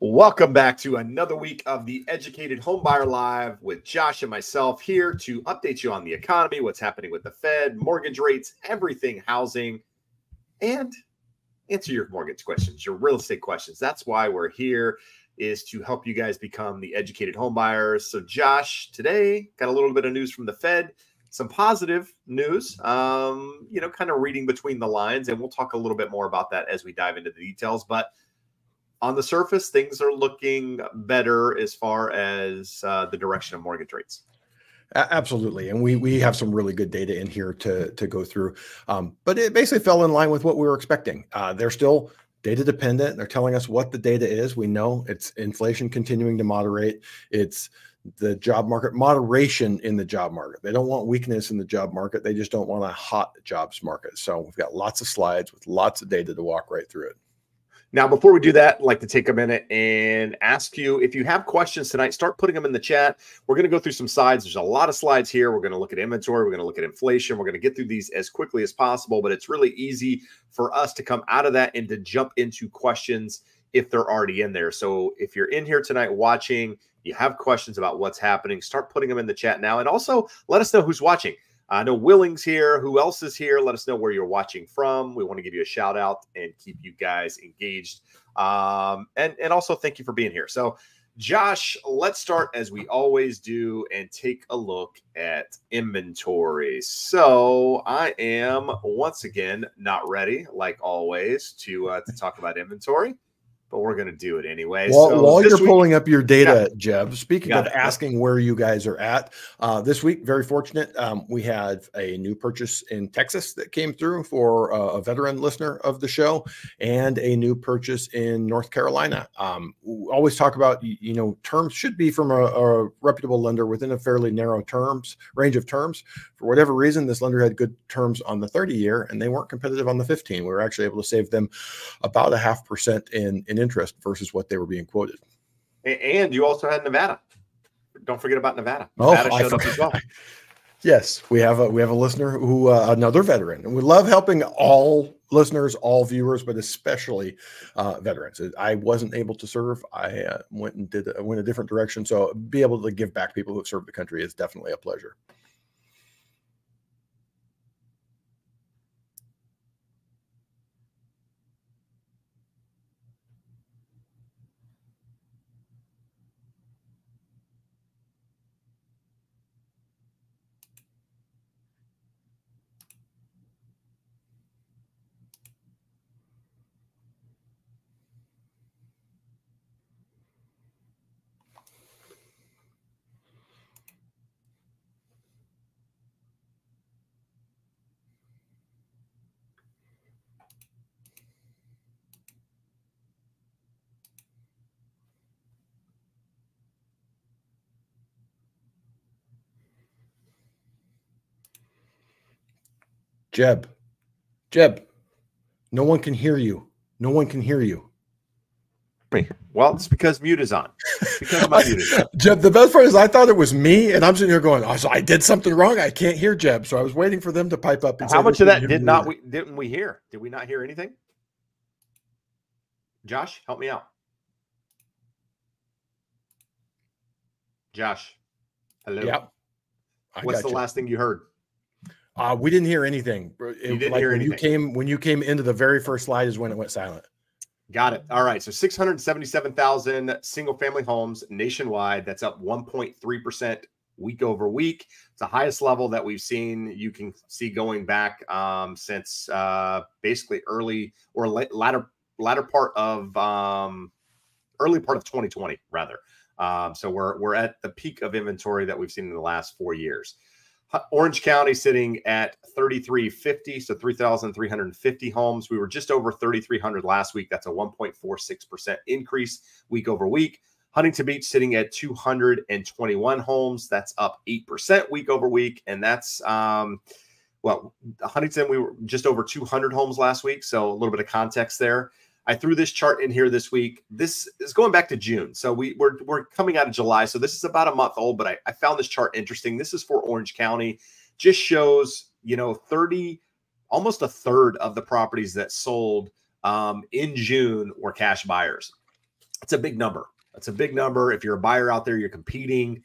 Welcome back to another week of the Educated Homebuyer Live with Josh and myself here to update you on the economy, what's happening with the Fed, mortgage rates, everything housing, and answer your mortgage questions, your real estate questions. That's why we're here, is to help you guys become the educated homebuyers. So Josh, today got a little bit of news from the Fed, some positive news, kind of reading between the lines, and we'll talk a little bit more about that as we dive into the details. But on the surface, things are looking better as far as the direction of mortgage rates. Absolutely. And we have some really good data in here to go through. But it basically fell in line with what we were expecting. They're still data dependent. They're telling us what the data is. We know it's inflation continuing to moderate. It's the job market, moderation in the job market. They don't want weakness in the job market. They just don't want a hot jobs market. So we've got lots of slides with lots of data to walk right through it. Now, before we do that, I'd like to take a minute and ask you, if you have questions tonight, start putting them in the chat. We're going to go through some slides. There's a lot of slides here. We're going to look at inventory. We're going to look at inflation. We're going to get through these as quickly as possible, but it's really easy for us to come out of that and to jump into questions if they're already in there. So if you're in here tonight watching, you have questions about what's happening, start putting them in the chat now. And also let us know who's watching. I know Willing's here. Who else is here? Let us know where you're watching from. We want to give you a shout out and keep you guys engaged. And also thank you for being here. So Josh, let's start as we always do and take a look at inventory. So I am once again not ready, like always, to talk about inventory, but we're going to do it anyway. While you're pulling up your data, Jeb, speaking of it. asking where you guys are at, this week, very fortunate, we had a new purchase in Texas that came through for a veteran listener of the show, and a new purchase in North Carolina. We always talk about, terms should be from a reputable lender within a fairly narrow range of terms. For whatever reason, this lender had good terms on the 30-year, and they weren't competitive on the 15. We were actually able to save them about 0.5% in interest versus what they were being quoted. And you also had Nevada. Don't forget about Nevada. Oh, Nevada showed up as well. Yes, we have a listener who another veteran, and we love helping all listeners, all viewers, but especially veterans. I wasn't able to serve. I went a different direction. So be able to give back people who have served the country is definitely a pleasure. Jeb, no one can hear you. No one can hear you. Well, it's because mute is on. Because my mute is on. Jeb, the best part is I thought it was me, and I'm sitting here going, "Oh, so I did something wrong. I can't hear Jeb." So I was waiting for them to pipe up. And how much of that didn't we hear? Did we not hear anything? Josh, help me out. Josh, hello. Yep. What's the last thing you heard? We didn't hear anything. You didn't hear anything. When you came into the very first slide is when it went silent. Got it. All right. So 677,000 single family homes nationwide. That's up 1.3% week over week. It's the highest level that we've seen. You can see going back since basically early or latter part of early part of 2020 rather. So we're at the peak of inventory that we've seen in the last 4 years. Orange County sitting at 3,350, so 3,350 homes. We were just over 3,300 last week. That's a 1.46% increase week over week. Huntington Beach sitting at 221 homes. That's up 8% week over week. And that's, Huntington, we were just over 200 homes last week. So a little bit of context there. I threw this chart in here this week. This is going back to June. So we're coming out of July. So this is about a month old, but I found this chart interesting. This is for Orange County. Just shows, almost a third of the properties that sold in June were cash buyers. It's a big number. That's a big number. If you're a buyer out there, you're competing.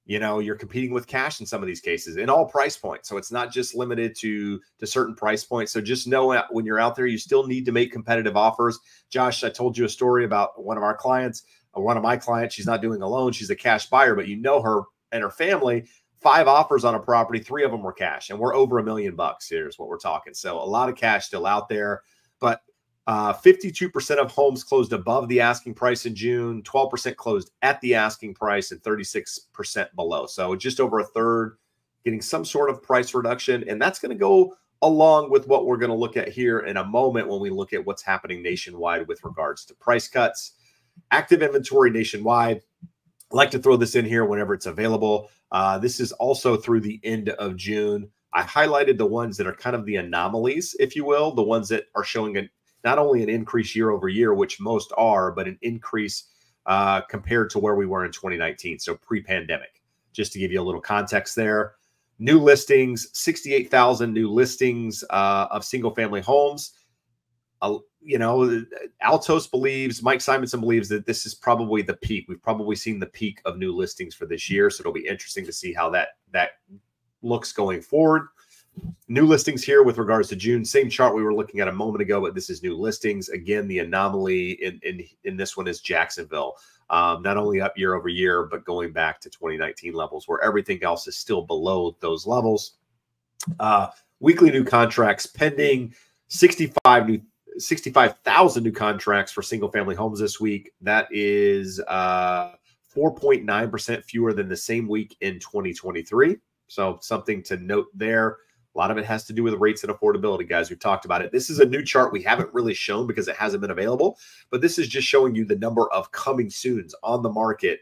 You're competing with cash in some of these cases in all price points. So it's not just limited to certain price points. So just know when you're out there, you still need to make competitive offers. Josh, I told you a story about one of our clients, one of my clients. She's not doing a loan. She's a cash buyer, but her and her family, 5 offers on a property, 3 of them were cash, and we're over $1 million. Here's what we're talking. So a lot of cash still out there, but 52% of homes closed above the asking price in June, 12% closed at the asking price, and 36% below. So just over a third getting some sort of price reduction. And that's going to go along with what we're going to look at here in a moment when we look at what's happening nationwide with regards to price cuts. Active inventory nationwide. I like to throw this in here whenever it's available. This is also through the end of June. I highlighted the ones that are kind of the anomalies, if you will, the ones that are showing not only an increase year over year, which most are, but an increase compared to where we were in 2019, so pre-pandemic, just to give you a little context there. New listings, 68,000 new listings of single-family homes. Altos believes, Mike Simonson believes that this is probably the peak. We've probably seen the peak of new listings for this year, so it'll be interesting to see how that looks going forward. New listings here with regards to June, same chart we were looking at a moment ago, but this is new listings. Again, the anomaly in this one is Jacksonville, not only up year over year, but going back to 2019 levels where everything else is still below those levels. Weekly new contracts pending, 65,000 new contracts for single family homes this week. That is 4.9% fewer than the same week in 2023. So something to note there. A lot of it has to do with rates and affordability, guys. We've talked about it. This is a new chart we haven't really shown because it hasn't been available, but this is just showing you the number of coming soons on the market.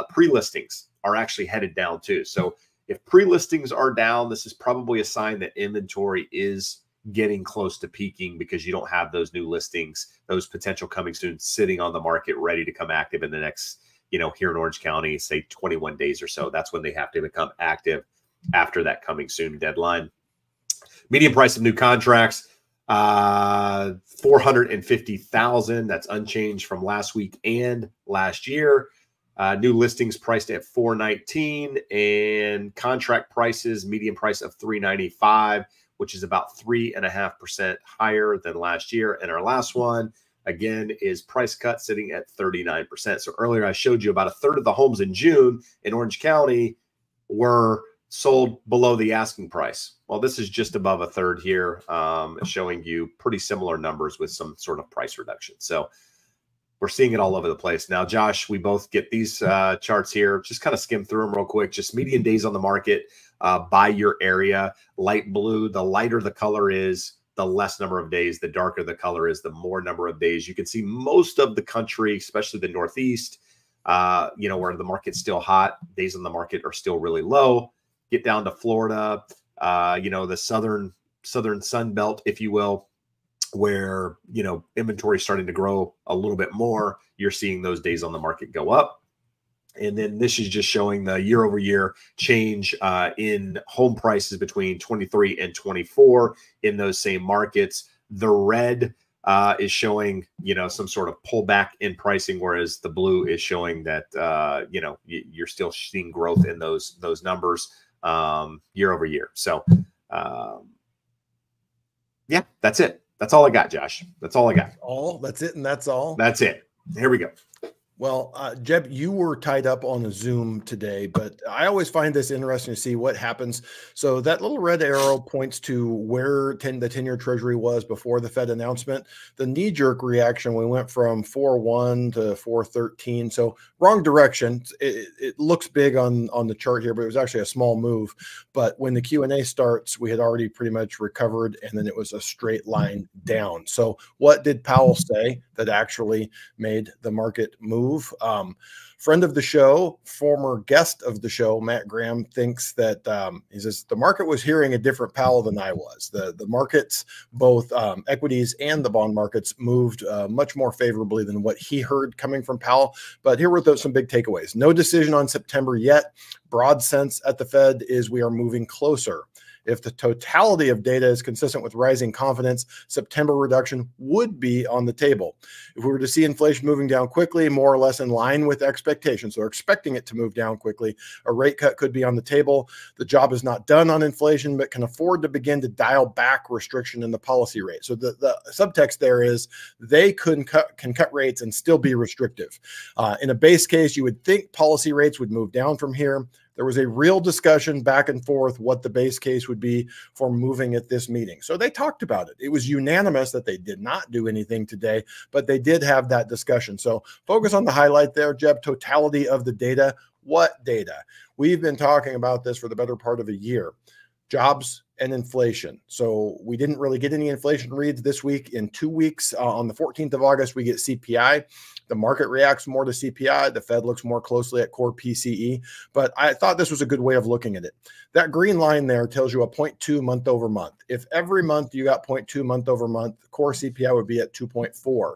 Pre-listings are actually headed down too. So if pre-listings are down, this is probably a sign that inventory is getting close to peaking because you don't have those new listings, those potential coming soon sitting on the market ready to come active in the next, here in Orange County, say 21 days or so. That's when they have to become active after that coming soon deadline. Median price of new contracts, 450,000. That's unchanged from last week and last year. New listings priced at 419, and contract prices, median price of 395, which is about 3.5% higher than last year. And our last one, again, is price cut sitting at 39%. So earlier I showed you about a third of the homes in June in Orange County were sold below the asking price. Well, this is just above a third here, showing you pretty similar numbers with some sort of price reduction. So we're seeing it all over the place. Now, Josh, we both get these charts here. Just kind of skim through them real quick. Just median days on the market by your area. Light blue, the lighter the color is, the less number of days. The darker the color is, the more number of days. You can see most of the country, especially the Northeast, where the market's still hot, days on the market are still really low. Get down to Florida, the southern Sun Belt, if you will, where, inventory is starting to grow a little bit more. You're seeing those days on the market go up. And then this is just showing the year over year change in home prices between 23 and 24 in those same markets. The red is showing, some sort of pullback in pricing, whereas the blue is showing that, you're still seeing growth in those numbers year over year. So, yeah, that's it. That's all I got, Josh. That's all I got. That's it. And that's all. That's it. Here we go. Well, Jeb, you were tied up on a Zoom today, but I always find this interesting to see what happens. So that little red arrow points to where the 10-year Treasury was before the Fed announcement. The knee-jerk reaction, we went from 4.1 to 4.13. So wrong direction. It looks big on the chart here, but it was actually a small move. But when the Q&A starts, we had already pretty much recovered, and then it was a straight line down. So what did Powell say that actually made the market move? Friend of the show, former guest of the show, Matt Graham, thinks that he says the market was hearing a different Powell than I was. The markets, both equities and the bond markets, moved much more favorably than what he heard coming from Powell. But here were some big takeaways. No decision on September yet. Broad sense at the Fed is we are moving closer. If the totality of data is consistent with rising confidence, September reduction would be on the table. If we were to see inflation moving down quickly, more or less in line with expectations, so they're expecting it to move down quickly, a rate cut could be on the table. The job is not done on inflation, but can afford to begin to dial back restriction in the policy rate. So the subtext there is they can cut rates and still be restrictive. In a base case, you would think policy rates would move down from here. There was a real discussion back and forth what the base case would be for moving at this meeting. So they talked about it. It was unanimous that they did not do anything today, but they did have that discussion. So focus on the highlight there, Jeb, totality of the data. What data? We've been talking about this for the better part of a year. Jobs and inflation. So we didn't really get any inflation reads this week. In 2 weeks, on the 14th of August, we get CPI. The market reacts more to CPI. The Fed looks more closely at core PCE. But I thought this was a good way of looking at it. That green line there tells you a 0.2 month over month. If every month you got 0.2 month over month, core CPI would be at 2.4.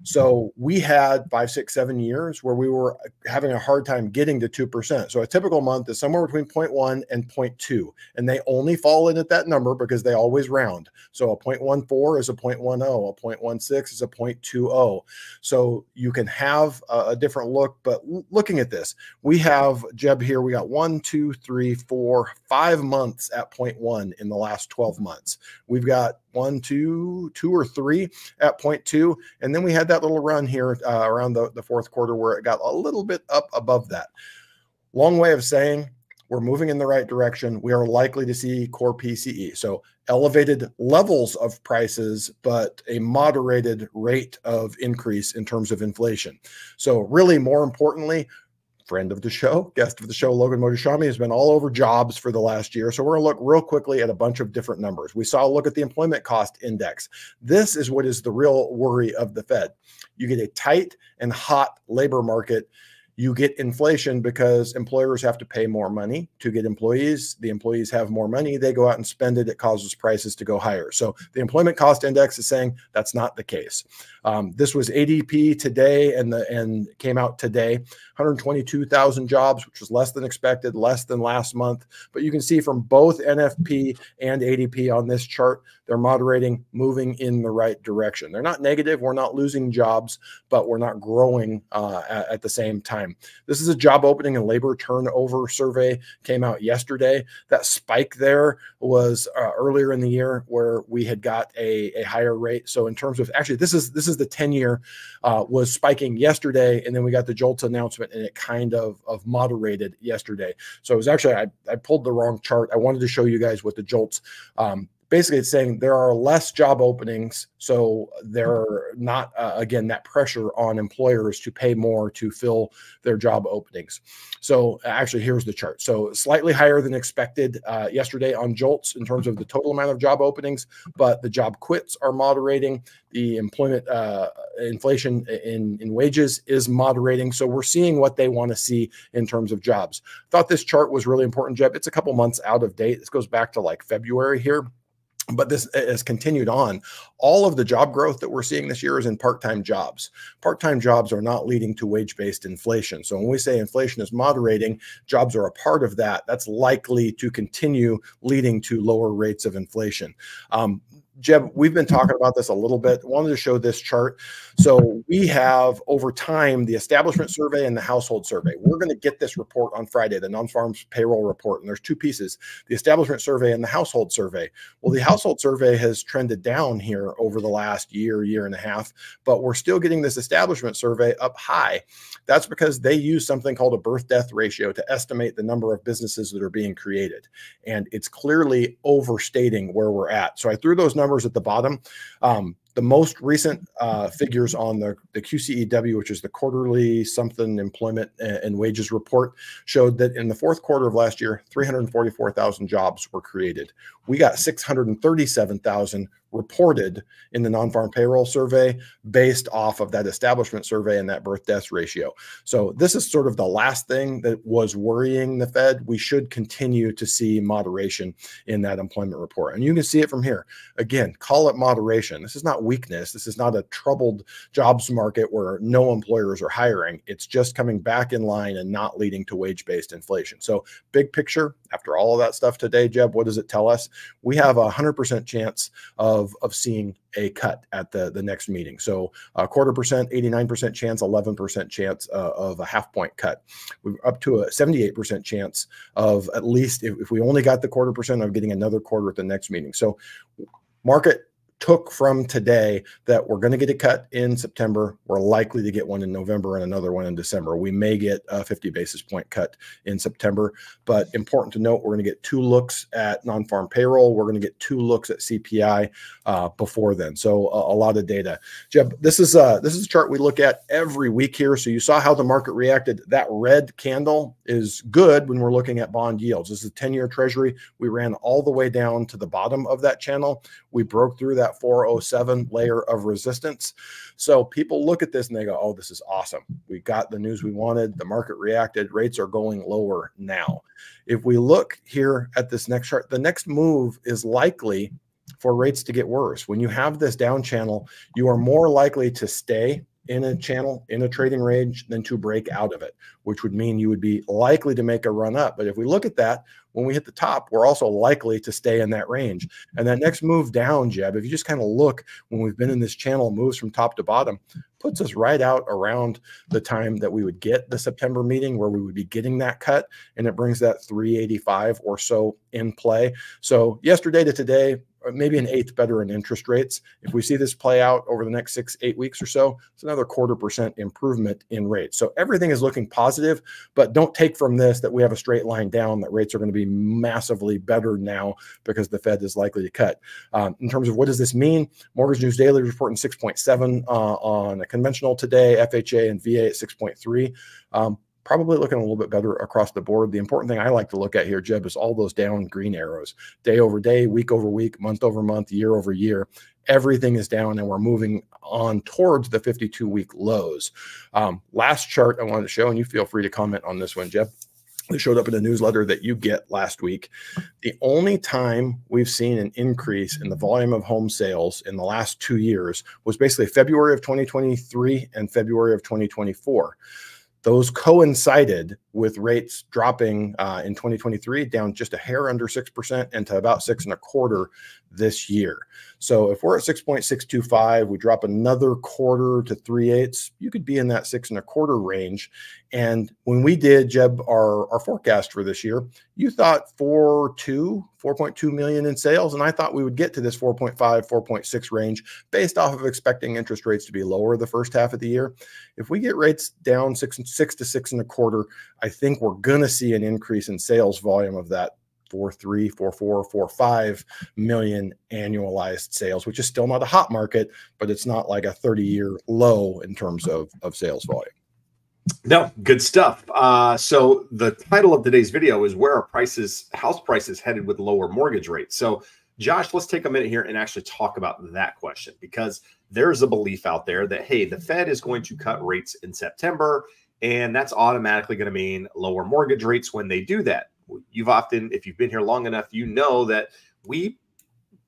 So we had 5, 6, 7 years where we were having a hard time getting to 2%. So a typical month is somewhere between 0.1 and 0.2. And they only fall in at that number because they always round. So a 0.14 is a 0.10, a 0.16 is a 0.20. So you can have a different look, but looking at this, we have, Jeb, here, we got 1, 2, 3, 4, 5 months at 0.1 in the last 12 months. We've got 1, 2 or 3 at 0.2. And then we had that little run here around the fourth quarter where it got a little bit up above that. Long way of saying we're moving in the right direction. We are likely to see core PCE. So elevated levels of prices, but a moderated rate of increase in terms of inflation. So really, more importantly, friend of the show, guest of the show, Logan Mohtashami, has been all over jobs for the last year. So we're going to look real quickly at a bunch of different numbers. We saw a look at the employment cost index. This is what is the real worry of the Fed. You get a tight and hot labor market. You get inflation because employers have to pay more money to get employees. The employees have more money. They go out and spend it. It causes prices to go higher. So the employment cost index is saying that's not the case. This was ADP today and came out today. 122,000 jobs, which was less than expected, less than last month. But you can see from both NFP and ADP on this chart, they're moderating, moving in the right direction. They're not negative. We're not losing jobs, but we're not growing at the same time. This is a job opening and labor turnover survey, came out yesterday. That spike there was earlier in the year where we had got a higher rate. So in terms of, actually, this is the 10-year was spiking yesterday, and then we got the JOLTS announcement, and it kind of moderated yesterday. So it was actually, I pulled the wrong chart. I wanted to show you guys what the JOLTS, basically it's saying there are less job openings. So there are not, again, that pressure on employers to pay more to fill their job openings. So actually, here's the chart. So slightly higher than expected yesterday on JOLTS in terms of the total amount of job openings, but the job quits are moderating. The employment inflation in wages is moderating. So we're seeing what they want to see in terms of jobs. Thought this chart was really important, Jeb. It's a couple months out of date. This goes back to like February here. But this has continued on. All of the job growth that we're seeing this year is in part-time jobs. Part-time jobs are not leading to wage-based inflation. So when we say inflation is moderating, jobs are a part of that. That's likely to continue leading to lower rates of inflation. Jeb, we've been talking about this a little bit. I wanted to show this chart. So we have, over time, the establishment survey and the household survey. We're going to get this report on Friday, the non-farms payroll report. And there's two pieces, the establishment survey and the household survey. Well, the household survey has trended down here over the last year and a half, but we're still getting this establishment survey up high. That's because they use something called a birth-death ratio to estimate the number of businesses that are being created. And it's clearly overstating where we're at. So I threw those numbers at the bottom. The most recent figures on the QCEW, which is the quarterly something employment and wages report, showed that in the fourth quarter of last year, 344,000 jobs were created. We got 637,000 reported in the non-farm payroll survey based off of that establishment survey and that birth death ratio. So this is sort of the last thing that was worrying the Fed. We should continue to see moderation in that employment report. And you can see it from here. Again, call it moderation. This is not weakness. This is not a troubled jobs market where no employers are hiring. It's just coming back in line and not leading to wage-based inflation. So big picture, after all of that stuff today, Jeb, what does it tell us? We have a 100% chance of seeing a cut at the next meeting. So a 1/4%, 89% chance, 11% chance of a half-point cut. We're up to a 78% chance of, at least if we only got the 1/4%, of getting another quarter at the next meeting. So market took from today that we're going to get a cut in September. We're likely to get one in November and another one in December. We may get a 50 basis point cut in September, but important to note, we're going to get 2 looks at non-farm payroll. We're going to get 2 looks at CPI before then. So a lot of data. Jeb, this is a chart we look at every week here. So you saw how the market reacted. That red candle is good when we're looking at bond yields. This is a 10-year treasury. We ran all the way down to the bottom of that channel. We broke through that 407 layer of resistance. So people look at this and they go, oh, this is awesome. We got the news we wanted. The market reacted. Rates are going lower now. If we look here at this next chart, the next move is likely for rates to get worse. When you have this down channel, you are more likely to stay in a channel, in a trading range, than to break out of it, which would mean you would be likely to make a run up. But if we look at that, when we hit the top, we're also likely to stay in that range. And that next move down, Jeb, if you just kind of look, when we've been in this channel, moves from top to bottom, puts us right out around the time that we would get the September meeting, where we would be getting that cut, and it brings that 385 or so in play. So yesterday to today, maybe an eighth better in interest rates. If we see this play out over the next 6-8 weeks or so, it's another 1/4% improvement in rates. So everything is looking positive, but don't take from this that we have a straight line down, that rates are going to be massively better now because the Fed is likely to cut. In terms of what does this mean, Mortgage News Daily reporting 6.7 on a conventional today, FHA and VA at 6.3. Probably looking a little bit better across the board. The important thing I like to look at here, Jeb, is all those down green arrows. Day over day, week over week, month over month, year over year. Everything is down, and we're moving on towards the 52-week lows. Last chart I wanted to show, and you feel free to comment on this one, Jeb. It showed up in a newsletter that you get last week. The only time we've seen an increase in the volume of home sales in the last 2 years was basically February of 2023 and February of 2024. Those coincided with rates dropping in 2023 down just a hair under 6% and to about 6.25% this year. So if we're at 6.625, we drop another 1/4 to 3/8, you could be in that 6.25% range. And when we did, Jeb, our forecast for this year, you thought 4.2 million in sales, and I thought we would get to this 4.5, 4.6 range based off of expecting interest rates to be lower the first half of the year. If we get rates down 6 to 6.25, I think we're going to see an increase in sales volume of that 4.3, 4.4, 4.5 million annualized sales, which is still not a hot market, but it's not like a 30-year low in terms of sales volume. No, good stuff. So the title of today's video is where are house prices headed with lower mortgage rates? So Josh, let's take a minute here and actually talk about that question, because there's a belief out there that, hey, the Fed is going to cut rates in September, and that's automatically going to mean lower mortgage rates when they do that. You've often, if you've been here long enough, you know that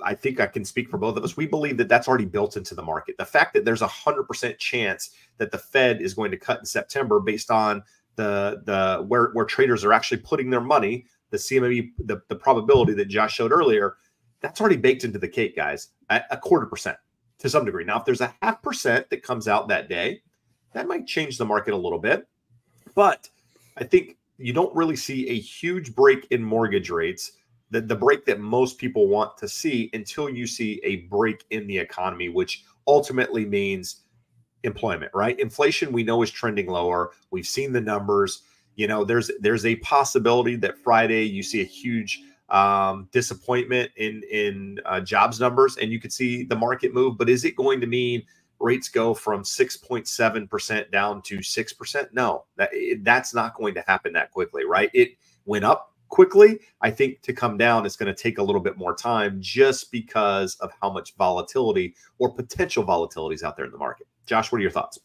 I think I can speak for both of us. We believe that that's already built into the market. The fact that there's 100% chance that the Fed is going to cut in September based on where traders are actually putting their money, the CME, the probability that Josh showed earlier, that's already baked into the cake, guys, at a 1/4% to some degree. Now, if there's a 0.5% that comes out that day, that might change the market a little bit. But I think you don't really see a huge break in mortgage rates, the break that most people want to see, until you see a break in the economy, which ultimately means employment, right? Inflation, we know, is trending lower. We've seen the numbers. You know, there's a possibility that Friday you see a huge disappointment in jobs numbers, and you could see the market move. But is it going to mean rates go from 6.7% down to 6%? No, that's not going to happen that quickly, right? It went up quickly. I think to come down, it's going to take a little bit more time, just because of how much volatility or potential volatility is out there in the market. Josh, what are your thoughts?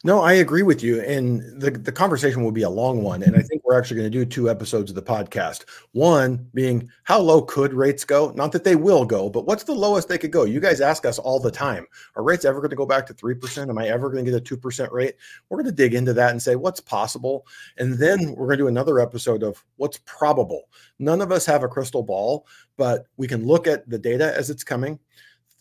No, I agree with you. And the conversation will be a long one. And I think we're actually going to do 2 episodes of the podcast. One being, how low could rates go? Not that they will go, but what's the lowest they could go? You guys ask us all the time, are rates ever going to go back to 3%? Am I ever going to get a 2% rate? We're going to dig into that and say what's possible. And then we're going to do another episode of what's probable. None of us have a crystal ball, but we can look at the data as it's coming.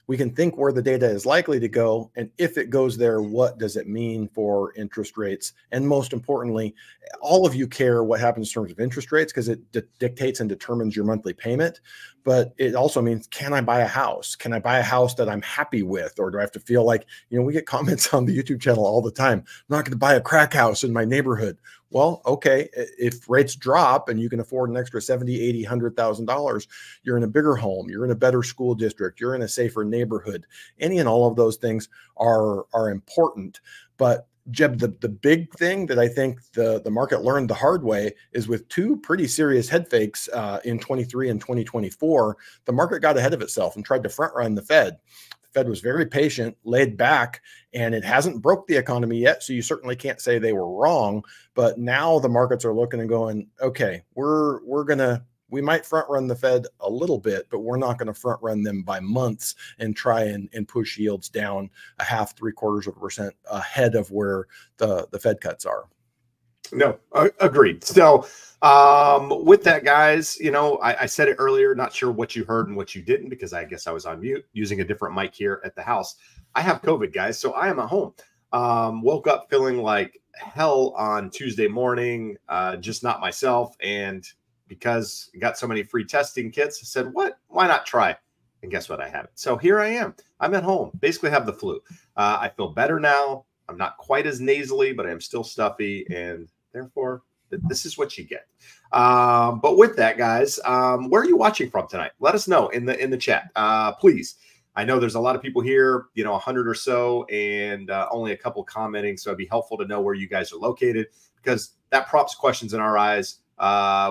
We can think where the data is likely to go. And if it goes there, what does it mean for interest rates? And most importantly, all of you care what happens in terms of interest rates because it dictates and determines your monthly payment. But it also means, can I buy a house? Can I buy a house that I'm happy with? Or do I have to feel like, we get comments on the YouTube channel all the time, I'm not going to buy a crack house in my neighborhood. Well, okay, if rates drop and you can afford an extra $70,000, $80,000, $100,000, you're in a bigger home, you're in a better school district, you're in a safer neighborhood. Any and all of those things are important. But Jeb, the big thing that I think the market learned the hard way is with 2 pretty serious head fakes in 23 and 2024, the market got ahead of itself and tried to front run the Fed. Fed was very patient, laid back, and it hasn't broke the economy yet. So you certainly can't say they were wrong. But now the markets are looking and going, okay, we might front run the Fed a little bit, but we're not going to front run them by months and try and push yields down 0.5%, 0.75% ahead of where the Fed cuts are. No, agreed. So with that, guys, I said it earlier, not sure what you heard and what you didn't, because I guess I was on mute using a different mic here at the house. I have COVID, guys, so I am at home. Woke up feeling like hell on Tuesday morning, just not myself. And because I got so many free testing kits, I said, why not try? And guess what? I have it. So here I am. I'm at home, basically have the flu. I feel better now. I'm not quite as nasally, but I'm still stuffy. And therefore, this is what you get. But with that, guys, where are you watching from tonight? Let us know in the chat, please. I know there's a lot of people here, 100 or so, and only a couple commenting. So it'd be helpful to know where you guys are located, because that prompts questions in our eyes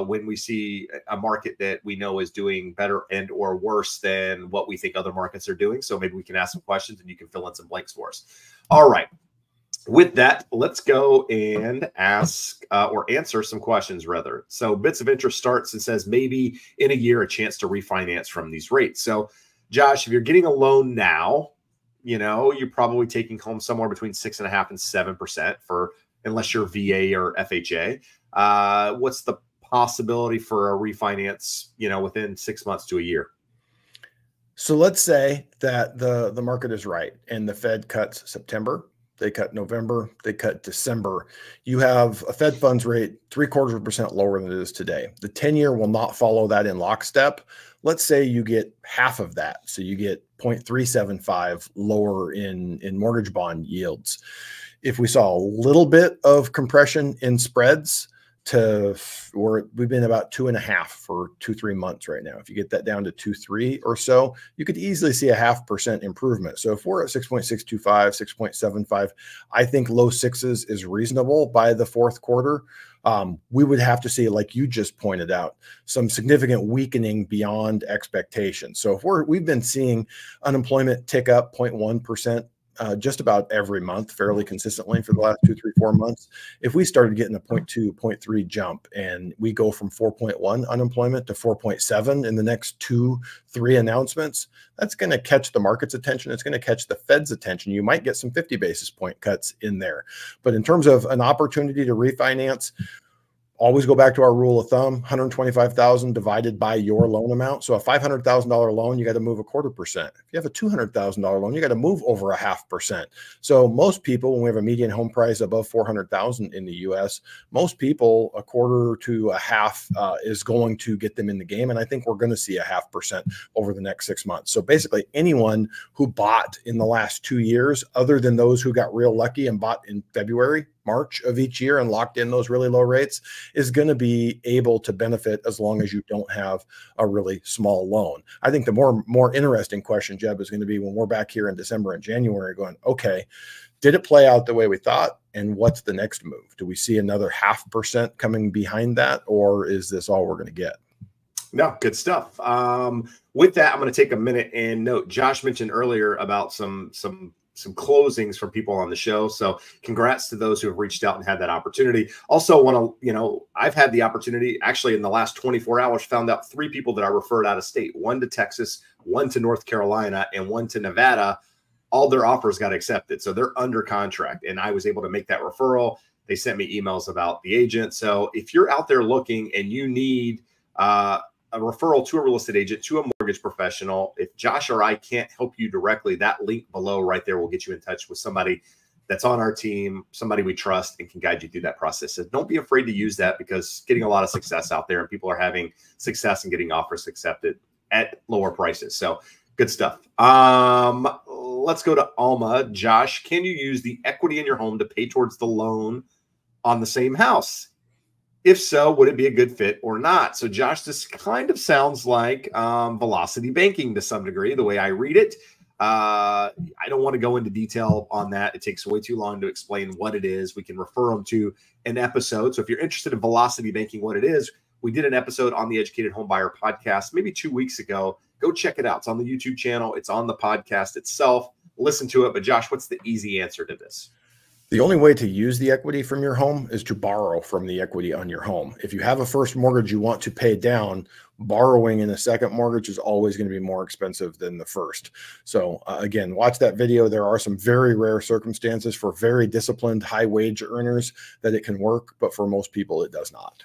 when we see a market that we know is doing better and or worse than what we think other markets are doing. So maybe we can ask some questions and you can fill in some blanks for us. All right. With that, let's go and ask or answer some questions, rather. So Bits of Interest starts and says, maybe in a year, a chance to refinance from these rates. So Josh, if you're getting a loan now, you're probably taking home somewhere between 6.5% and 7% unless you're VA or FHA. What's the possibility for a refinance, within 6 months to a year? So let's say that the market is right and the Fed cuts September. They cut November, they cut December. You have a Fed funds rate 0.75% lower than it is today. The 10-year will not follow that in lockstep. Let's say you get half of that. So you get 0.375 lower in mortgage bond yields. If we saw a little bit of compression in spreads to where we've been about 2.5 for 2-3 months right now. If you get that down to 2.3 or so, you could easily see a 0.5% improvement. So if we're at 6.625, 6.75, I think low sixes is reasonable by the fourth quarter. We would have to see, like you just pointed out, some significant weakening beyond expectations. So if we've been seeing unemployment tick up 0.1%, just about every month fairly consistently for the last 2, 3, 4 months. If we started getting a 0.2, 0.3 jump and we go from 4.1 unemployment to 4.7 in the next 2, 3 announcements, that's going to catch the market's attention. It's going to catch the Fed's attention. You might get some 50 basis point cuts in there. But in terms of an opportunity to refinance, always go back to our rule of thumb, 125,000 divided by your loan amount. So a $500,000 loan, you got to move 0.25%. If you have a $200,000 loan, you got to move over 0.5%. So most people, when we have a median home price above 400,000 in the US, most people 1/4 to 1/2 is going to get them in the game. And I think we're going to see 0.5% over the next 6 months. So basically anyone who bought in the last 2 years, other than those who got real lucky and bought in February, March of each year and locked in those really low rates, is going to be able to benefit as long as you don't have a really small loan. I think the more interesting question, Jeb, is going to be when we're back here in December and January going, okay, did it play out the way we thought? And what's the next move? Do we see another 0.5% coming behind that? Or is this all we're going to get? No, good stuff. With that, I'm going to take a minute and note, Josh mentioned earlier about some closings from people on the show. So congrats to those who have reached out and had that opportunity. Also want to, I've had the opportunity actually in the last 24 hours, found out 3 people that I referred out of state, 1 to Texas, 1 to North Carolina, and 1 to Nevada. All their offers got accepted. So they're under contract, and I was able to make that referral. They sent me emails about the agent. So if you're out there looking and you need a referral to a real estate agent, to a mortgage professional, if Josh or I can't help you directly, that link below right there will get you in touch with somebody that's on our team, somebody we trust, and can guide you through that process. So don't be afraid to use that, because getting a lot of success out there, and people are having success and getting offers accepted at lower prices. So good stuff. Let's go to Alma. Josh, can you use the equity in your home to pay towards the loan on the same house? If so, would it be a good fit or not? So Josh, this kind of sounds like velocity banking to some degree, the way I read it. I don't want to go into detail on that. It takes way too long to explain what it is. We can refer them to an episode. So if you're interested in velocity banking, what it is, we did an episode on the Educated Home Buyer podcast maybe 2 weeks ago. Go check it out. It's on the YouTube channel. It's on the podcast itself. Listen to it. But Josh, what's the easy answer to this? The only way to use the equity from your home is to borrow from the equity on your home. If you have a first mortgage you want to pay down, borrowing in a second mortgage is always going to be more expensive than the first. So again, watch that video. There are some very rare circumstances for very disciplined, high wage earners that it can work, but for most people, it does not.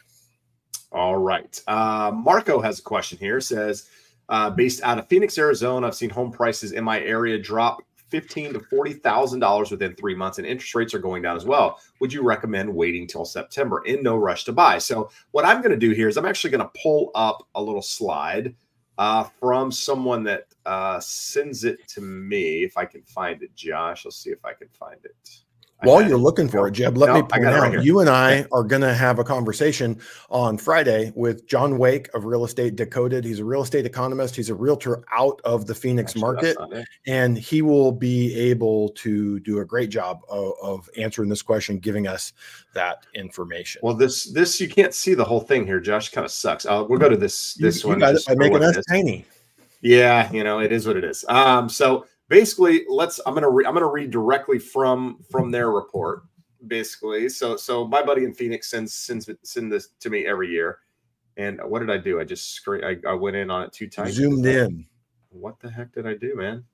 All right. Marco has a question here. Says, based out of Phoenix, Arizona, I've seen home prices in my area drop $15,000 to $40,000 within 3 months, and interest rates are going down as well. Would you recommend waiting till September? In no rush to buy. So what I'm going to do here is I'm actually going to pull up a little slide from someone that sends it to me. If I can find it, Josh, let's see if I can find it. While you're looking for it, Jeb, let me point out, right, you and I are going to have a conversation on Friday with John Wake of Real Estate Decoded. He's a real estate economist. He's a realtor out of the Phoenix market, and he will be able to do a great job of answering this question, giving us that information. Well, this you can't see the whole thing here, Josh. Kind of sucks. We'll go to this one. You got it by making us tiny. Yeah, it is what it is. So basically, I'm gonna read directly from their report. Basically, so my buddy in Phoenix send this to me every year. And what did I do? I went in on it too tight. Zoomed in. What the heck did I do, man?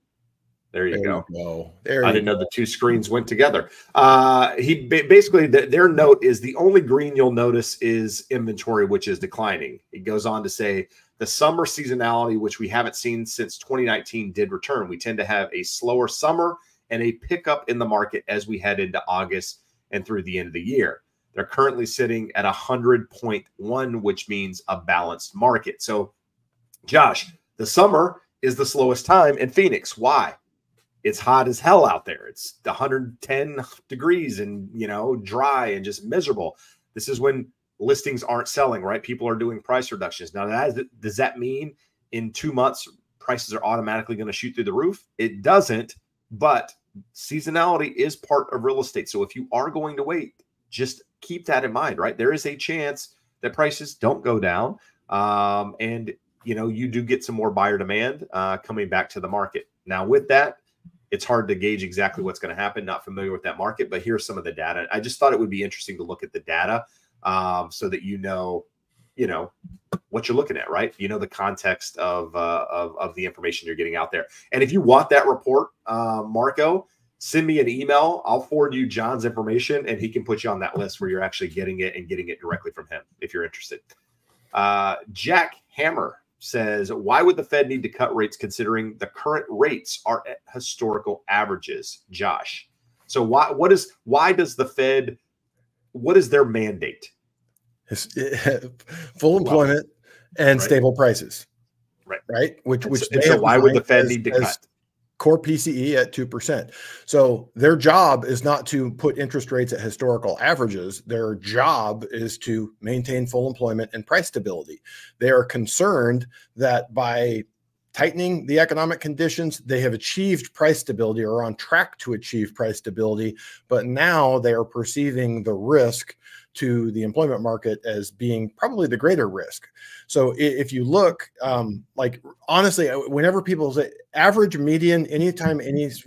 There you go. I didn't know the two screens went together. Basically their note is the only green you'll notice is inventory, which is declining. It goes on to say the summer seasonality, which we haven't seen since 2019, did return. We tend to have a slower summer and a pickup in the market as we head into August and through the end of the year. They're currently sitting at 100.1, which means a balanced market. So, Josh, the summer is the slowest time in Phoenix. Why? It's hot as hell out there. It's 110 degrees and, dry and just miserable. This is when listings aren't selling, right? People are doing price reductions. Now, does that mean in 2 months prices are automatically going to shoot through the roof? It doesn't, but seasonality is part of real estate. So if you are going to wait, just keep that in mind, right? There is a chance that prices don't go down. And, you do get some more buyer demand coming back to the market. Now, with that, it's hard to gauge exactly what's going to happen. Not familiar with that market, but here's some of the data. I just thought it would be interesting to look at the data so that what you're looking at, right? The context of the information you're getting out there. And if you want that report, Marco, send me an email. I'll forward you John's information, and he can put you on that list where you're actually getting it and getting it directly from him if you're interested. Jack Hammer says, why would the Fed need to cut rates considering the current rates are at historical averages, Josh? So what is their mandate? Full employment and stable prices. Right. Which so why would the Fed need to cut? Core PCE at 2%. So their job is not to put interest rates at historical averages. Their job is to maintain full employment and price stability. They are concerned that by tightening the economic conditions, they have achieved price stability or are on track to achieve price stability. But now they are perceiving the risk to the employment market as being probably the greater risk. So if you look, like honestly, whenever people say average, median, anytime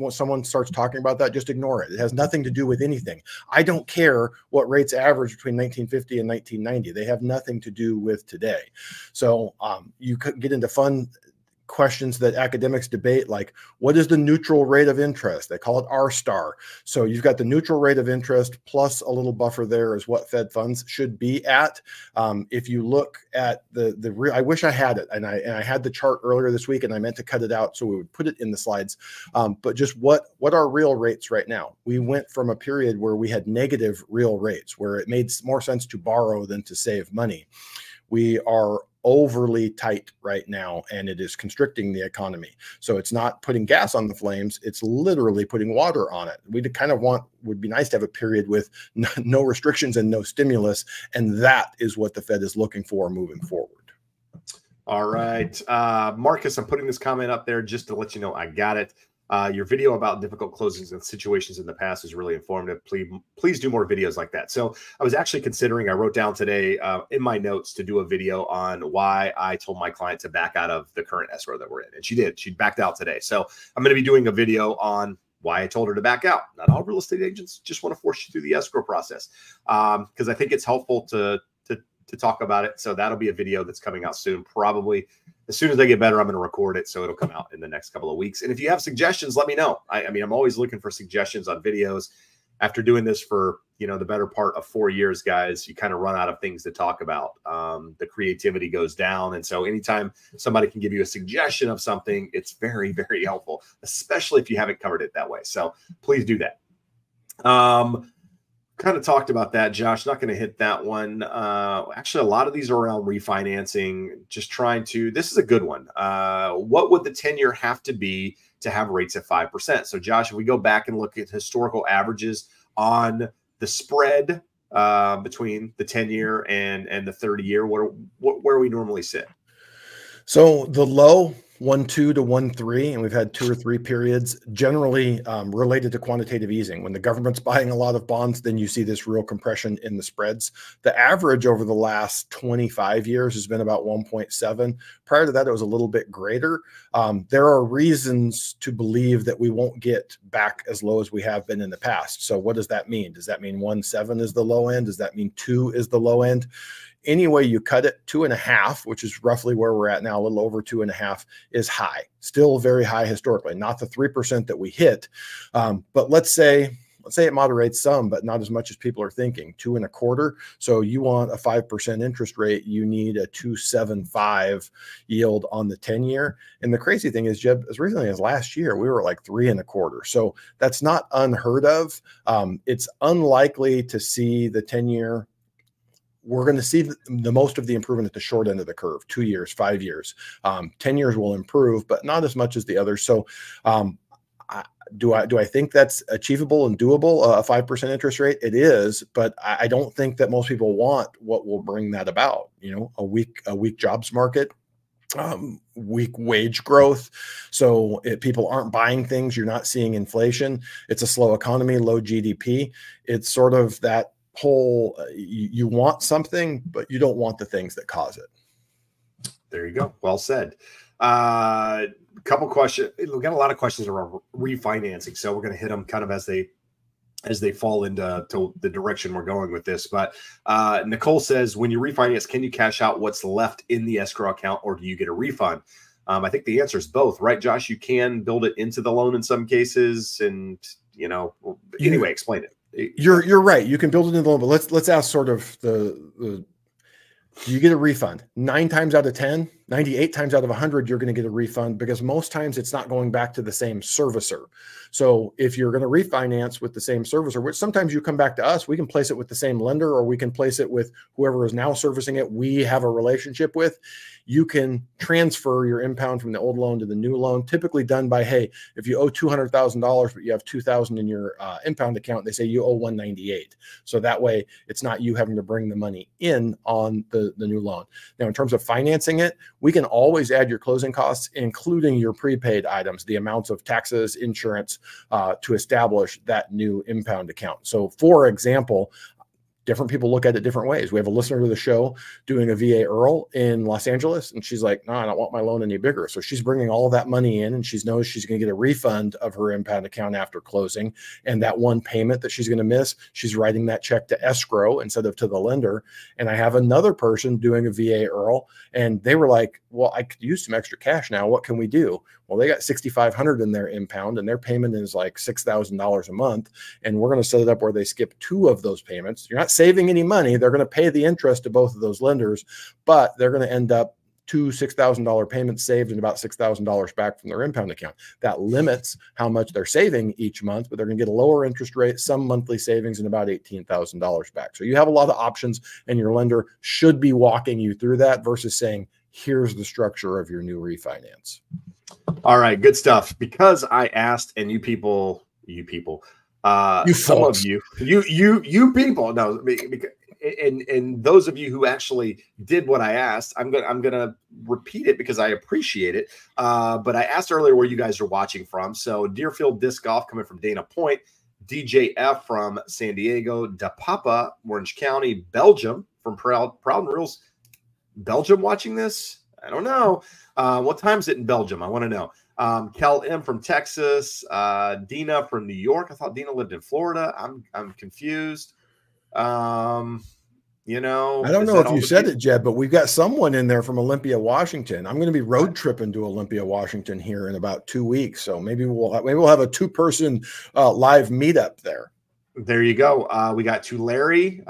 someone starts talking about that, just ignore it. It has nothing to do with anything. I don't care what rates average between 1950 and 1990. They have nothing to do with today. So you could get into fun questions that academics debate, like what is the neutral rate of interest? They call it R star. So you've got the neutral rate of interest plus a little buffer there is what Fed funds should be at. If you look at the real, I wish I had it, and I had the chart earlier this week, and I meant to cut it out so we would put it in the slides. But just what are real rates right now? We went from a period where we had negative real rates, where it made more sense to borrow than to save money. We are overly tight right now, and it is constricting the economy. So it's not putting gas on the flames, it's literally putting water on it. We kind of would be nice to have a period with no restrictions and no stimulus, and that is what the Fed is looking for moving forward. All right, Marcus, I'm putting this comment up there just to let you know I got it. Your video about difficult closings and situations in the past is really informative. Please do more videos like that. So I was actually considering, I wrote down today in my notes to do a video on why I told my client to back out of the current escrow that we're in. And she did. She backed out today. So I'm going to be doing a video on why I told her to back out. Not all real estate agents just want to force you through the escrow process, because I think it's helpful to talk about it. So that'll be a video that's coming out soon. Probably as soon as they get better, I'm going to record it. So it'll come out in the next couple of weeks. And if you have suggestions, let me know. I mean, I'm always looking for suggestions on videos. After doing this for, the better part of 4 years, guys, you kind of run out of things to talk about. The creativity goes down. And so anytime somebody can give you a suggestion of something, it's very, very helpful, especially if you haven't covered it that way. So please do that. Kind of talked about that, Josh. Not going to hit that one. Actually, a lot of these are around refinancing. Just trying to. This is a good one. What would the 10-year have to be to have rates at 5%? So, Josh, if we go back and look at historical averages on the spread between the 10-year and the 30-year, where we normally sit? So the low 1.2 to 1.3, and we've had 2 or 3 periods generally related to quantitative easing. When the government's buying a lot of bonds, then you see this real compression in the spreads. The average over the last 25 years has been about 1.7. Prior to that, it was a little bit greater. There are reasons to believe that we won't get back as low as we have been in the past. So what does that mean? Does that mean 1.7 is the low end? Does that mean 2 is the low end? Any way you cut it, 2.5, which is roughly where we're at now, a little over 2.5, is high. Still very high historically, not the 3% that we hit. But let's say it moderates some, but not as much as people are thinking. 2.25. So you want a 5% interest rate, you need a 2.75 yield on the 10-year. And the crazy thing is, Jeb, as recently as last year, we were like 3.25. So that's not unheard of. It's unlikely to see the 10-year. We're going to see the most of the improvement at the short end of the curve, 2 years, 5 years. 10 years will improve, but not as much as the others. So do I think that's achievable and doable, a 5% interest rate? It is, but I don't think that most people want what will bring that about. A weak jobs market, weak wage growth. So if people aren't buying things, you're not seeing inflation. It's a slow economy, low GDP. It's sort of that whole, you want something, but you don't want the things that cause it. There you go. Well said. Couple questions. We've got a lot of questions around refinancing, so we're going to hit them kind of as they fall into the direction we're going with this. But Nicole says, when you refinance, can you cash out what's left in the escrow account, or do you get a refund? I think the answer is both, right, Josh? You can build it into the loan in some cases, and anyway, explain it. You're right. You can build it into the loan, but let's ask sort of the you get a refund 9 times out of 10, 98 times out of 100, you're going to get a refund, because most times it's not going back to the same servicer. So if you're going to refinance with the same servicer, which sometimes you come back to us, we can place it with the same lender, or we can place it with whoever is now servicing it we have a relationship with. You can transfer your impound from the old loan to the new loan, typically done by, hey, if you owe $200,000, but you have $2,000 in your impound account, they say you owe $198. So that way it's not you having to bring the money in on the new loan. Now, in terms of financing it, we can always add your closing costs, including your prepaid items, the amounts of taxes, insurance, to establish that new impound account. So for example, different people look at it different ways. We have a listener to the show doing a VA IRRRL in Los Angeles, and she's like, no, I don't want my loan any bigger. So she's bringing all of that money in, and she knows she's going to get a refund of her impound account after closing. And that one payment that she's going to miss, she's writing that check to escrow instead of to the lender. And I have another person doing a VA IRRRL, and they were like, well, I could use some extra cash now. What can we do? Well, they got $6,500 in their impound, and their payment is like $6,000 a month. And we're going to set it up where they skip 2 of those payments. You're not saving any money. They're going to pay the interest to both of those lenders, but they're going to end up 2 $6,000 payments saved and about $6,000 back from their impound account. That limits how much they're saving each month, but they're going to get a lower interest rate, some monthly savings, and about $18,000 back. So you have a lot of options, and your lender should be walking you through that versus saying, here's the structure of your new refinance. All right, good stuff. Because I asked, and you people, some of you people, no, and those of you who actually did what I asked, I'm gonna repeat it because I appreciate it. But I asked earlier where you guys are watching from. So Deerfield Disc Golf coming from Dana Point, DJF from San Diego, Da Papa, Orange County, Belgium from Proud and Real's Belgium watching this. I don't know. What time is it in Belgium? I want to know. Kel M from Texas, Dina from New York. I thought Dina lived in Florida. I'm confused. You know, I don't know if you said it, Jeb, but we've got someone in there from Olympia, Washington. I'm going to be road tripping to Olympia, Washington here in about 2 weeks. So maybe we'll have a 2-person live meetup there. There you go. We got Tulare,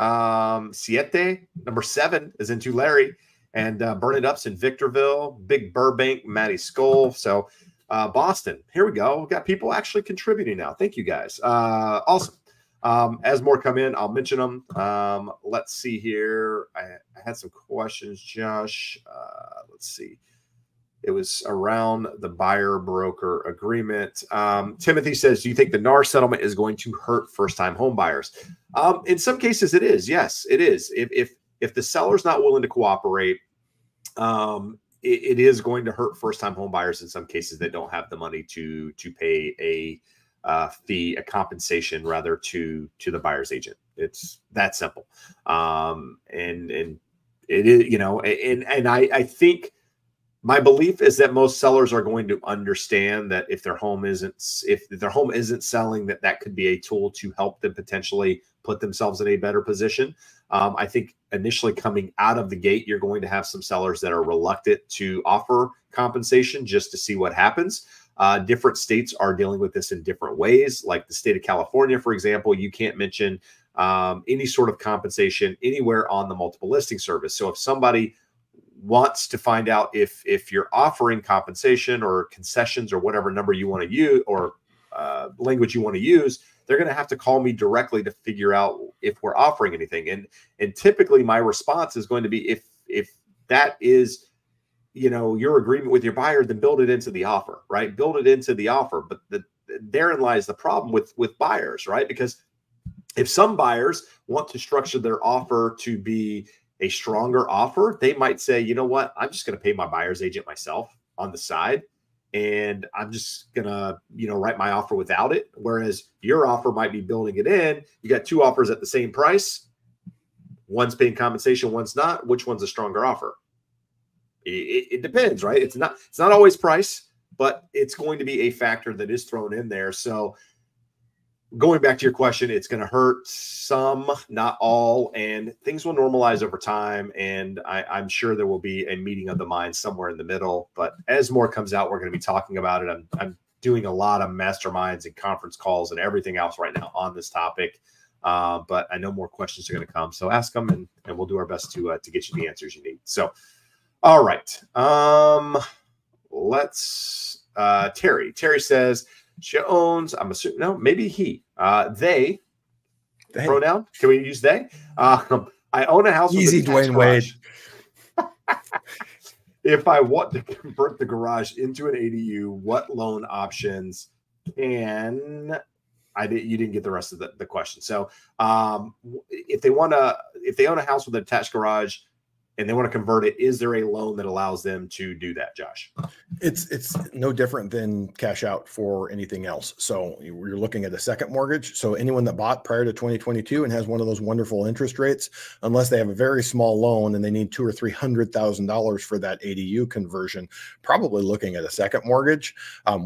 Siete, number 7 is in Tulare, and Burn It Up's in Victorville, Big Burbank, Maddie Skull. So Boston, here we go. We've got people actually contributing now. Thank you guys. Awesome. As more come in, I'll mention them. Let's see here. I had some questions, Josh. Let's see. It was around the buyer broker agreement. Timothy says, do you think the NAR settlement is going to hurt first-time home buyers? In some cases, it is. Yes, it is. If the seller's not willing to cooperate, it is going to hurt first-time home buyers in some cases that don't have the money to pay a fee, a compensation rather to the buyer's agent. It's that simple. And it is, you know, and I think my belief is that most sellers are going to understand that if their home isn't selling, that could be a tool to help them potentially put themselves in a better position. I think initially coming out of the gate, you're going to have some sellers that are reluctant to offer compensation just to see what happens. Different states are dealing with this in different ways. Like the state of California, for example, you can't mention any sort of compensation anywhere on the multiple listing service. So if somebody wants to find out if you're offering compensation or concessions or whatever number you want to use or language you want to use, they're going to have to call me directly to figure out if we're offering anything. And typically my response is going to be, if that is, you know, your agreement with your buyer, then build it into the offer, right? Build it into the offer. But therein lies the problem with buyers, right? Because if some buyers want to structure their offer to be a stronger offer, they might say, you know what, I'm just going to pay my buyer's agent myself on the side, and I'm just going to, you know, write my offer without it. Whereas your offer might be building it in. You got 2 offers at the same price. One's paying compensation, one's not. Which one's a stronger offer? It depends, right? It's not always price, but it's going to be a factor that is thrown in there. So going back to your question, it's going to hurt some, not all, and things will normalize over time. And I'm sure there will be a meeting of the minds somewhere in the middle. But as more comes out, we're going to be talking about it. I'm doing a lot of masterminds and conference calls and everything else right now on this topic. But I know more questions are going to come. So ask them, and we'll do our best to get you the answers you need. So, all right. Let's Terry says, she owns, I'm assuming, no, maybe he, they pronoun. Can we use they? I own a house. Easy, Dwayne Wade. If I want to convert the garage into an ADU, what loan options can you didn't get the rest of the question. So if they own a house with an attached garage, and they want to convert it. Is there a loan that allows them to do that, Josh? It's no different than cash out for anything else. So you're looking at a second mortgage. So anyone that bought prior to 2022 and has one of those wonderful interest rates, unless they have a very small loan and they need $200,000 or $300,000 for that ADU conversion, probably looking at a second mortgage.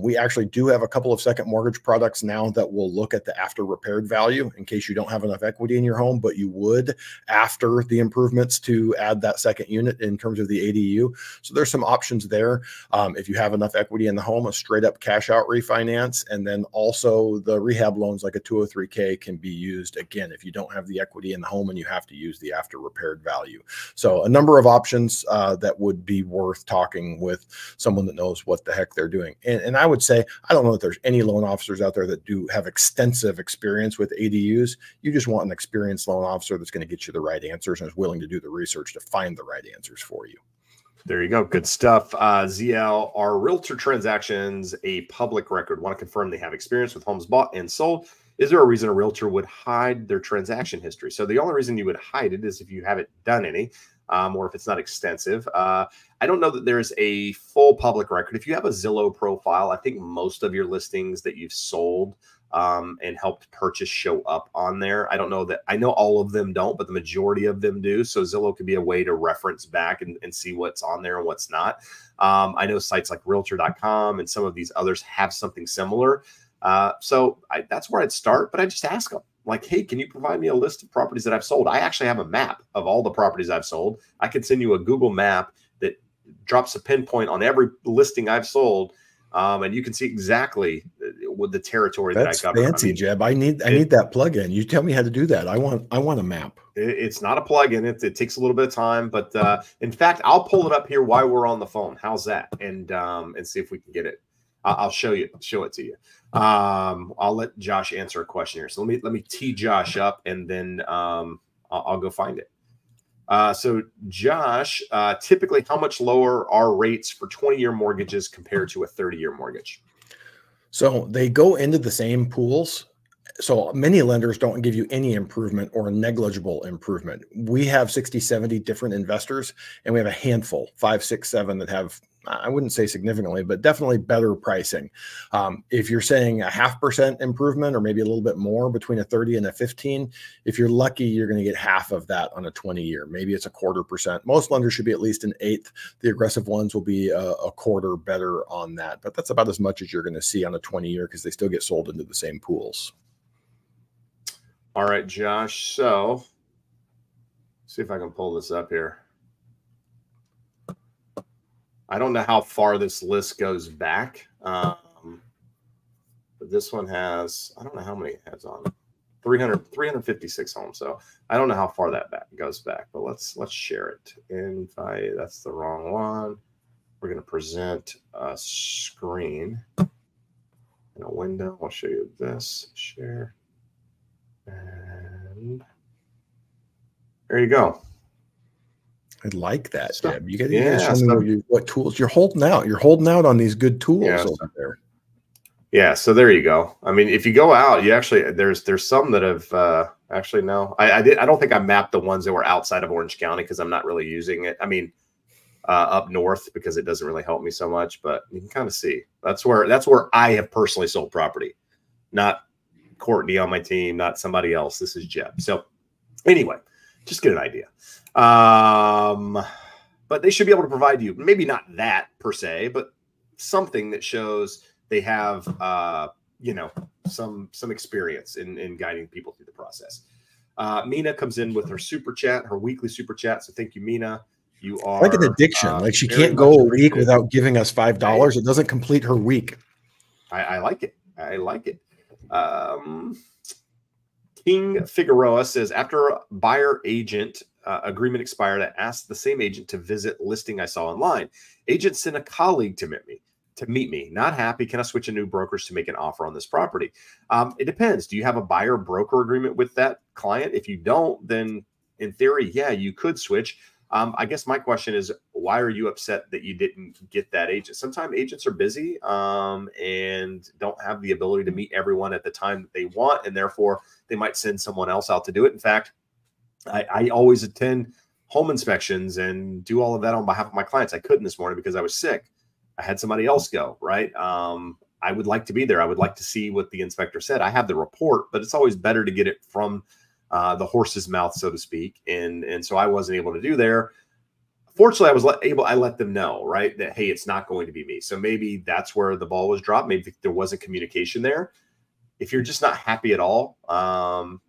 We actually do have a couple of second mortgage products now that will look at the after repaired value in case you don't have enough equity in your home, but you would after the improvements to add that second unit in terms of the ADU. So there's some options there. If you have enough equity in the home, a straight up cash out refinance, and then also the rehab loans like a 203K can be used again if you don't have the equity in the home and you have to use the after repaired value. So a number of options that would be worth talking with someone that knows what the heck they're doing. And I would say, I don't know that there's any loan officers out there that do have extensive experience with ADUs. You just want an experienced loan officer that's going to get you the right answers and is willing to do the research to find the right answers for you. There you go. Good stuff. ZL, are realtor transactions a public record? Want to confirm they have experience with homes bought and sold. Is there a reason a realtor would hide their transaction history? So the only reason you would hide it is if you haven't done any, or if it's not extensive. I don't know that there's a full public record. If you have a Zillow profile, I think most of your listings that you've sold and helped purchase show up on there. I don't know that I know all of them don't, but the majority of them do. So Zillow could be a way to reference back and see what's on there and what's not. I know sites like realtor.com and some of these others have something similar. So that's where I'd start, but I just ask them like, hey, can you provide me a list of properties that I've sold? I actually have a map of all the properties I've sold. I can send you a Google map that drops a pinpoint on every listing I've sold. And you can see exactly with the territory that I cover. Fancy, I mean, Jeb. I need that plugin. You tell me how to do that. I want a map. It's not a plugin. It takes a little bit of time, but in fact, I'll pull it up here while we're on the phone. How's that? And see if we can get it. I'll show it to you. I'll let Josh answer a question here. So let me tee Josh up, and then I'll go find it. So Josh, typically how much lower are rates for 20-year mortgages compared to a 30-year mortgage? So they go into the same pools. So many lenders don't give you any improvement or a negligible improvement. We have 60, 70 different investors, and we have a handful, 5, 6, 7 that have, I wouldn't say significantly, but definitely better pricing. If you're saying a 0.5% improvement or maybe a little bit more between a 30 and a 15, if you're lucky, you're going to get half of that on a 20-year. Maybe it's a 0.25%. Most lenders should be at least an 1/8. The aggressive ones will be a quarter better on that, but that's about as much as you're going to see on a 20-year because they still get sold into the same pools. All right, Josh. So see if I can pull this up here. I don't know how far this list goes back, but this one has, I don't know how many it has on 356 homes. So I don't know how far that goes back, but let's share it. Invite, that's the wrong one. We're going to present a screen in a window. I'll show you this. Share. And there you go. I like that, So, Jeb. You got to show me what tools you're holding out. You're holding out on these good tools over there. Yeah, so there you go. I mean, if you go out, you actually there's some that have actually no. I don't think I mapped the ones that were outside of Orange County because I'm not really using it. I mean, up north because it doesn't really help me so much, but you can kind of see that's where I have personally sold property, not Courtney on my team, not somebody else. This is Jeb. So anyway, just get an idea. But they should be able to provide you maybe not that per se, but something that shows they have, some experience in guiding people through the process. Mina comes in with her super chat, her weekly super chat. So thank you, Mina. You are like an addiction. Like she can't go a week without giving us $5. It doesn't complete her week. I like it. I like it. King Figueroa says, after buyer agent agreement expired, I asked the same agent to visit listing I saw online. Agent sent a colleague to meet me. Not happy. Can I switch a new brokerage to make an offer on this property? It depends. Do you have a buyer broker agreement with that client? If you don't, then in theory, yeah, you could switch. I guess my question is, why are you upset that you didn't get that agent? Sometimes agents are busy and don't have the ability to meet everyone at the time that they want, and therefore they might send someone else out to do it. In fact, I always attend home inspections and do all of that on behalf of my clients. I couldn't this morning because I was sick. I had somebody else go, right? I would like to be there. I would like to see what the inspector said. I have the report, but it's always better to get it from the horse's mouth, so to speak. And so I wasn't able to do there. Fortunately, I let them know, right, that, hey, it's not going to be me. So maybe that's where the ball was dropped. Maybe there wasn't communication there. If you're just not happy at all,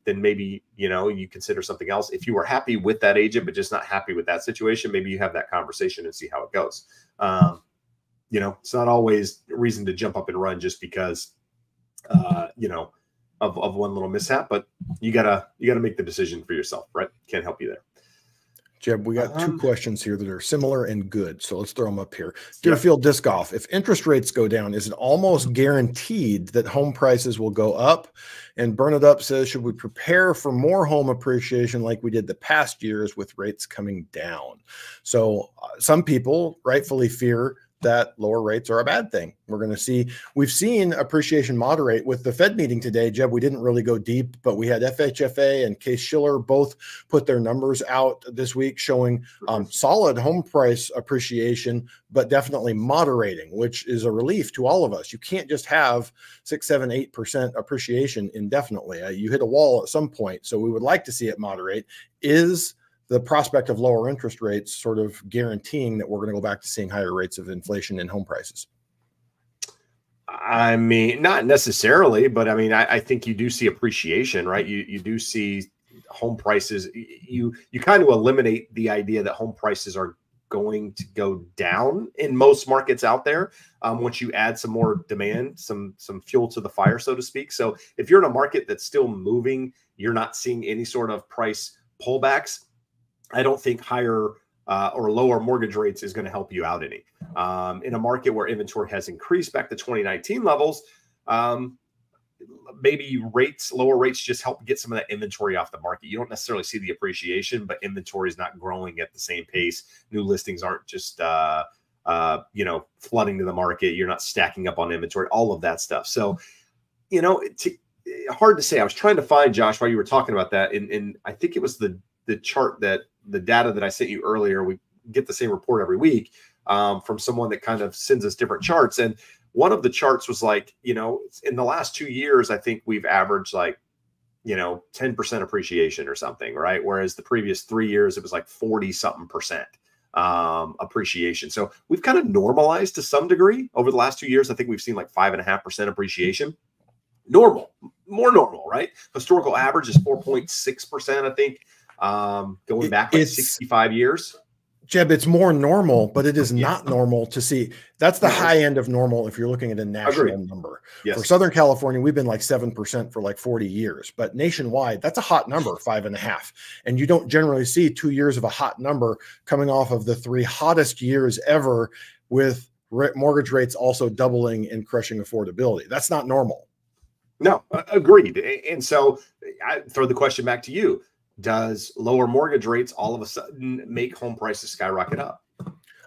then maybe, you consider something else. If you were happy with that agent, but just not happy with that situation, maybe you have that conversation and see how it goes. It's not always a reason to jump up and run just because, of one little mishap, but you gotta make the decision for yourself, right? Can't help you there. Jeb, we got two questions here that are similar and good. So let's throw them up here. Deerfield Disc Golf. If interest rates go down, is it almost guaranteed that home prices will go up? And Burn It Up says, should we prepare for more home appreciation like we did the past years with rates coming down? So some people rightfully fear that lower rates are a bad thing. We've seen appreciation moderate with the Fed meeting today. Jeb, we didn't really go deep, but we had FHFA and Case Shiller both put their numbers out this week showing solid home price appreciation, but definitely moderating, which is a relief to all of us. You can't just have 6, 7, 8% appreciation indefinitely. You hit a wall at some point. So we would like to see it moderate. Is the prospect of lower interest rates sort of guaranteeing that we're going to go back to seeing higher rates of inflation in home prices? I mean, not necessarily, but I mean, I think you do see appreciation, right? You do see home prices. You kind of eliminate the idea that home prices are going to go down in most markets out there once you add some more demand, some fuel to the fire, so to speak. So if you're in a market that's still moving, you're not seeing any sort of price pullbacks. I don't think higher or lower mortgage rates is going to help you out any. In a market where inventory has increased back to 2019 levels, maybe lower rates just help get some of that inventory off the market. You don't necessarily see the appreciation, but inventory is not growing at the same pace. New listings aren't just flooding to the market. You're not stacking up on inventory, all of that stuff. So, hard to say. I was trying to find, Josh, while you were talking about that, and I think it was the chart the data that I sent you earlier. We get the same report every week from someone that kind of sends us different charts. And one of the charts was like, in the last 2 years, I think we've averaged 10% appreciation or something, right? Whereas the previous 3 years, it was like 40-something% appreciation. So we've kind of normalized to some degree over the last 2 years. I think we've seen like 5.5% appreciation. More normal, right? Historical average is 4.6%, I think. Going back like 65 years. Jeb, it's more normal, but it is not normal to see. That's the high end of normal if you're looking at a national number. Yes. For Southern California, we've been like 7% for like 40 years, but nationwide, that's a hot number, 5.5. And you don't generally see 2 years of a hot number coming off of the 3 hottest years ever with mortgage rates also doubling and crushing affordability. That's not normal. No, agreed. And so I throw the question back to you. Does lower mortgage rates all of a sudden make home prices skyrocket up?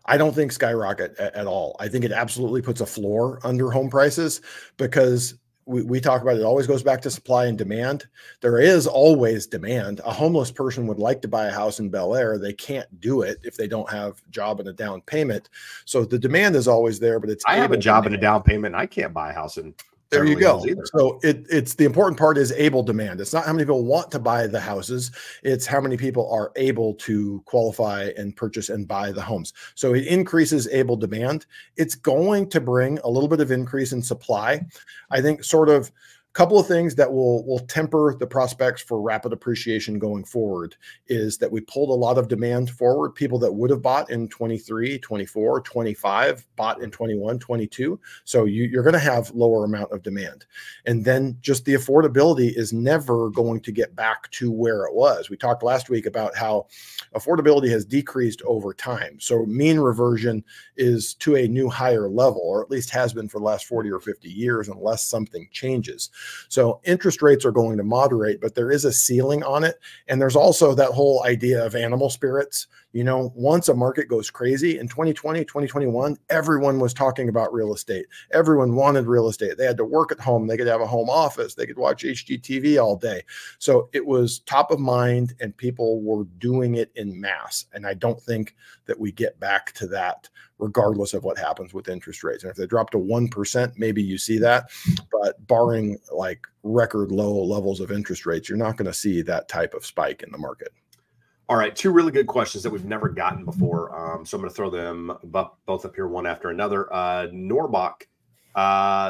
I don't think skyrocket at all. I think it absolutely puts a floor under home prices because we talk about it always goes back to supply and demand. There is always demand. A homeless person would like to buy a house in Bel Air. They can't do it if they don't have a job and a down payment. So the demand is always there, but I have a job and a down payment. And I can't buy a house in There you go. So it's the important part is able demand. It's not how many people want to buy the houses. It's how many people are able to qualify and purchase and buy the homes. So it increases able demand. It's going to bring a little bit of increase in supply. I think sort of couple of things that will temper the prospects for rapid appreciation going forward is that we pulled a lot of demand forward. People that would have bought in 23, 24, 25 bought in 21, 22. So you're going to have lower amount of demand. And then just the affordability is never going to get back to where it was. We talked last week about how affordability has decreased over time. So mean reversion is to a new higher level, or at least has been for the last 40 or 50 years, unless something changes. So interest rates are going to moderate, but there is a ceiling on it. And there's also that whole idea of animal spirits. You know, once a market goes crazy in 2020, 2021, everyone was talking about real estate. Everyone wanted real estate. They had to work at home. They could have a home office. They could watch HGTV all day. So it was top of mind and people were doing it in mass. And I don't think that we get back to that regardless of what happens with interest rates. And if they drop to 1%, maybe you see that. But barring like record low levels of interest rates, you're not going to see that type of spike in the market. All right, two really good questions that we've never gotten before. So I'm going to throw them both up here, one after another. Norbach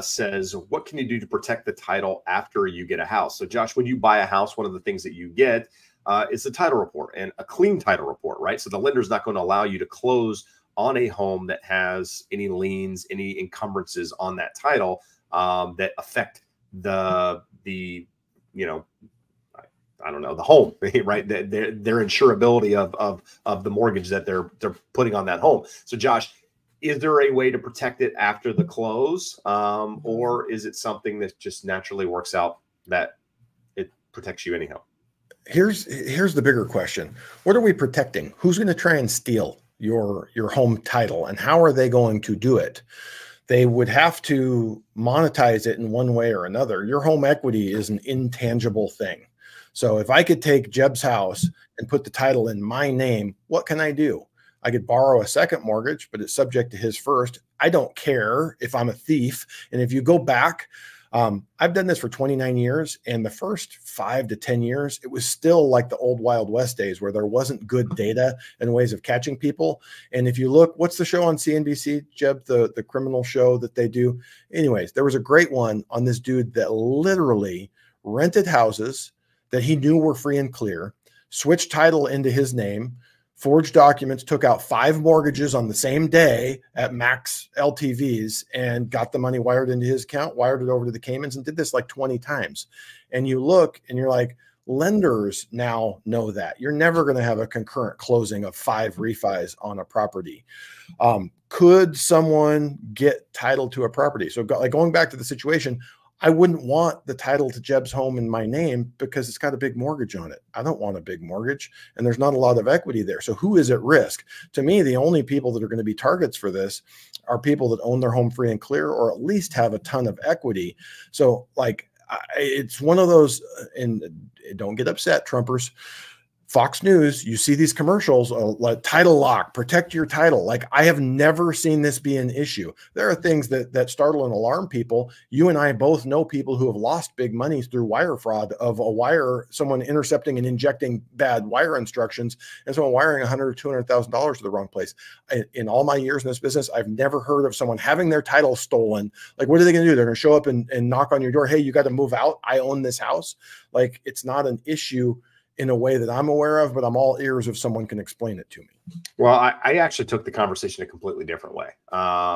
says, what can you do to protect the title after you get a house? So Josh, when you buy a house, one of the things that you get is the title report, and a clean title report, right? So the lender's not going to allow you to close on a home that has any liens, any encumbrances on that title that affect the you know, I don't know, the home, right? Their insurability of the mortgage that they're putting on that home. So Josh, is there a way to protect it after the close, or is it something that just naturally works out that it protects you anyhow? Here's the bigger question. What are we protecting? Who's going to try and steal your home title, and how are they going to do it? They would have to monetize it in one way or another. Your home equity is an intangible thing. So if I could take Jeb's house and put the title in my name, what can I do? I could borrow a second mortgage, but it's subject to his first. I don't care if I'm a thief. And if you go back, I've done this for 29 years, and the first 5 to 10 years, it was still like the old Wild West days where there wasn't good data and ways of catching people. And if you look, what's the show on CNBC, Jeb, the criminal show that they do? Anyways, there was a great one on this dude that literally rented houses that he knew were free and clear, switched title into his name, forged documents, took out 5 mortgages on the same day at max LTVs, and got the money wired into his account, wired it over to the Caymans, and did this like 20 times. And you look and you're like, lenders now know that. You're never going to have a concurrent closing of 5 refis on a property. Could someone get title to a property? So like going back to the situation, I wouldn't want the title to Jeb's home in my name because it's got a big mortgage on it. I don't want a big mortgage, and there's not a lot of equity there. So who is at risk? To me, the only people that are going to be targets for this are people that own their home free and clear, or at least have a ton of equity. So like, it's one of those, and don't get upset, Trumpers. Fox News, you see these commercials, like title lock, protect your title. Like, I have never seen this be an issue. There are things that startle and alarm people. You and I both know people who have lost big money through wire fraud of a wire, someone intercepting and injecting bad wire instructions, and someone wiring $100,000 or $200,000 to the wrong place. In all my years in this business, I've never heard of someone having their title stolen. Like, what are they going to do? They're going to show up and knock on your door. Hey, you got to move out. I own this house. Like, it's not an issue in a way that I'm aware of, but I'm all ears if someone can explain it to me. Well, I actually took the conversation a completely different way.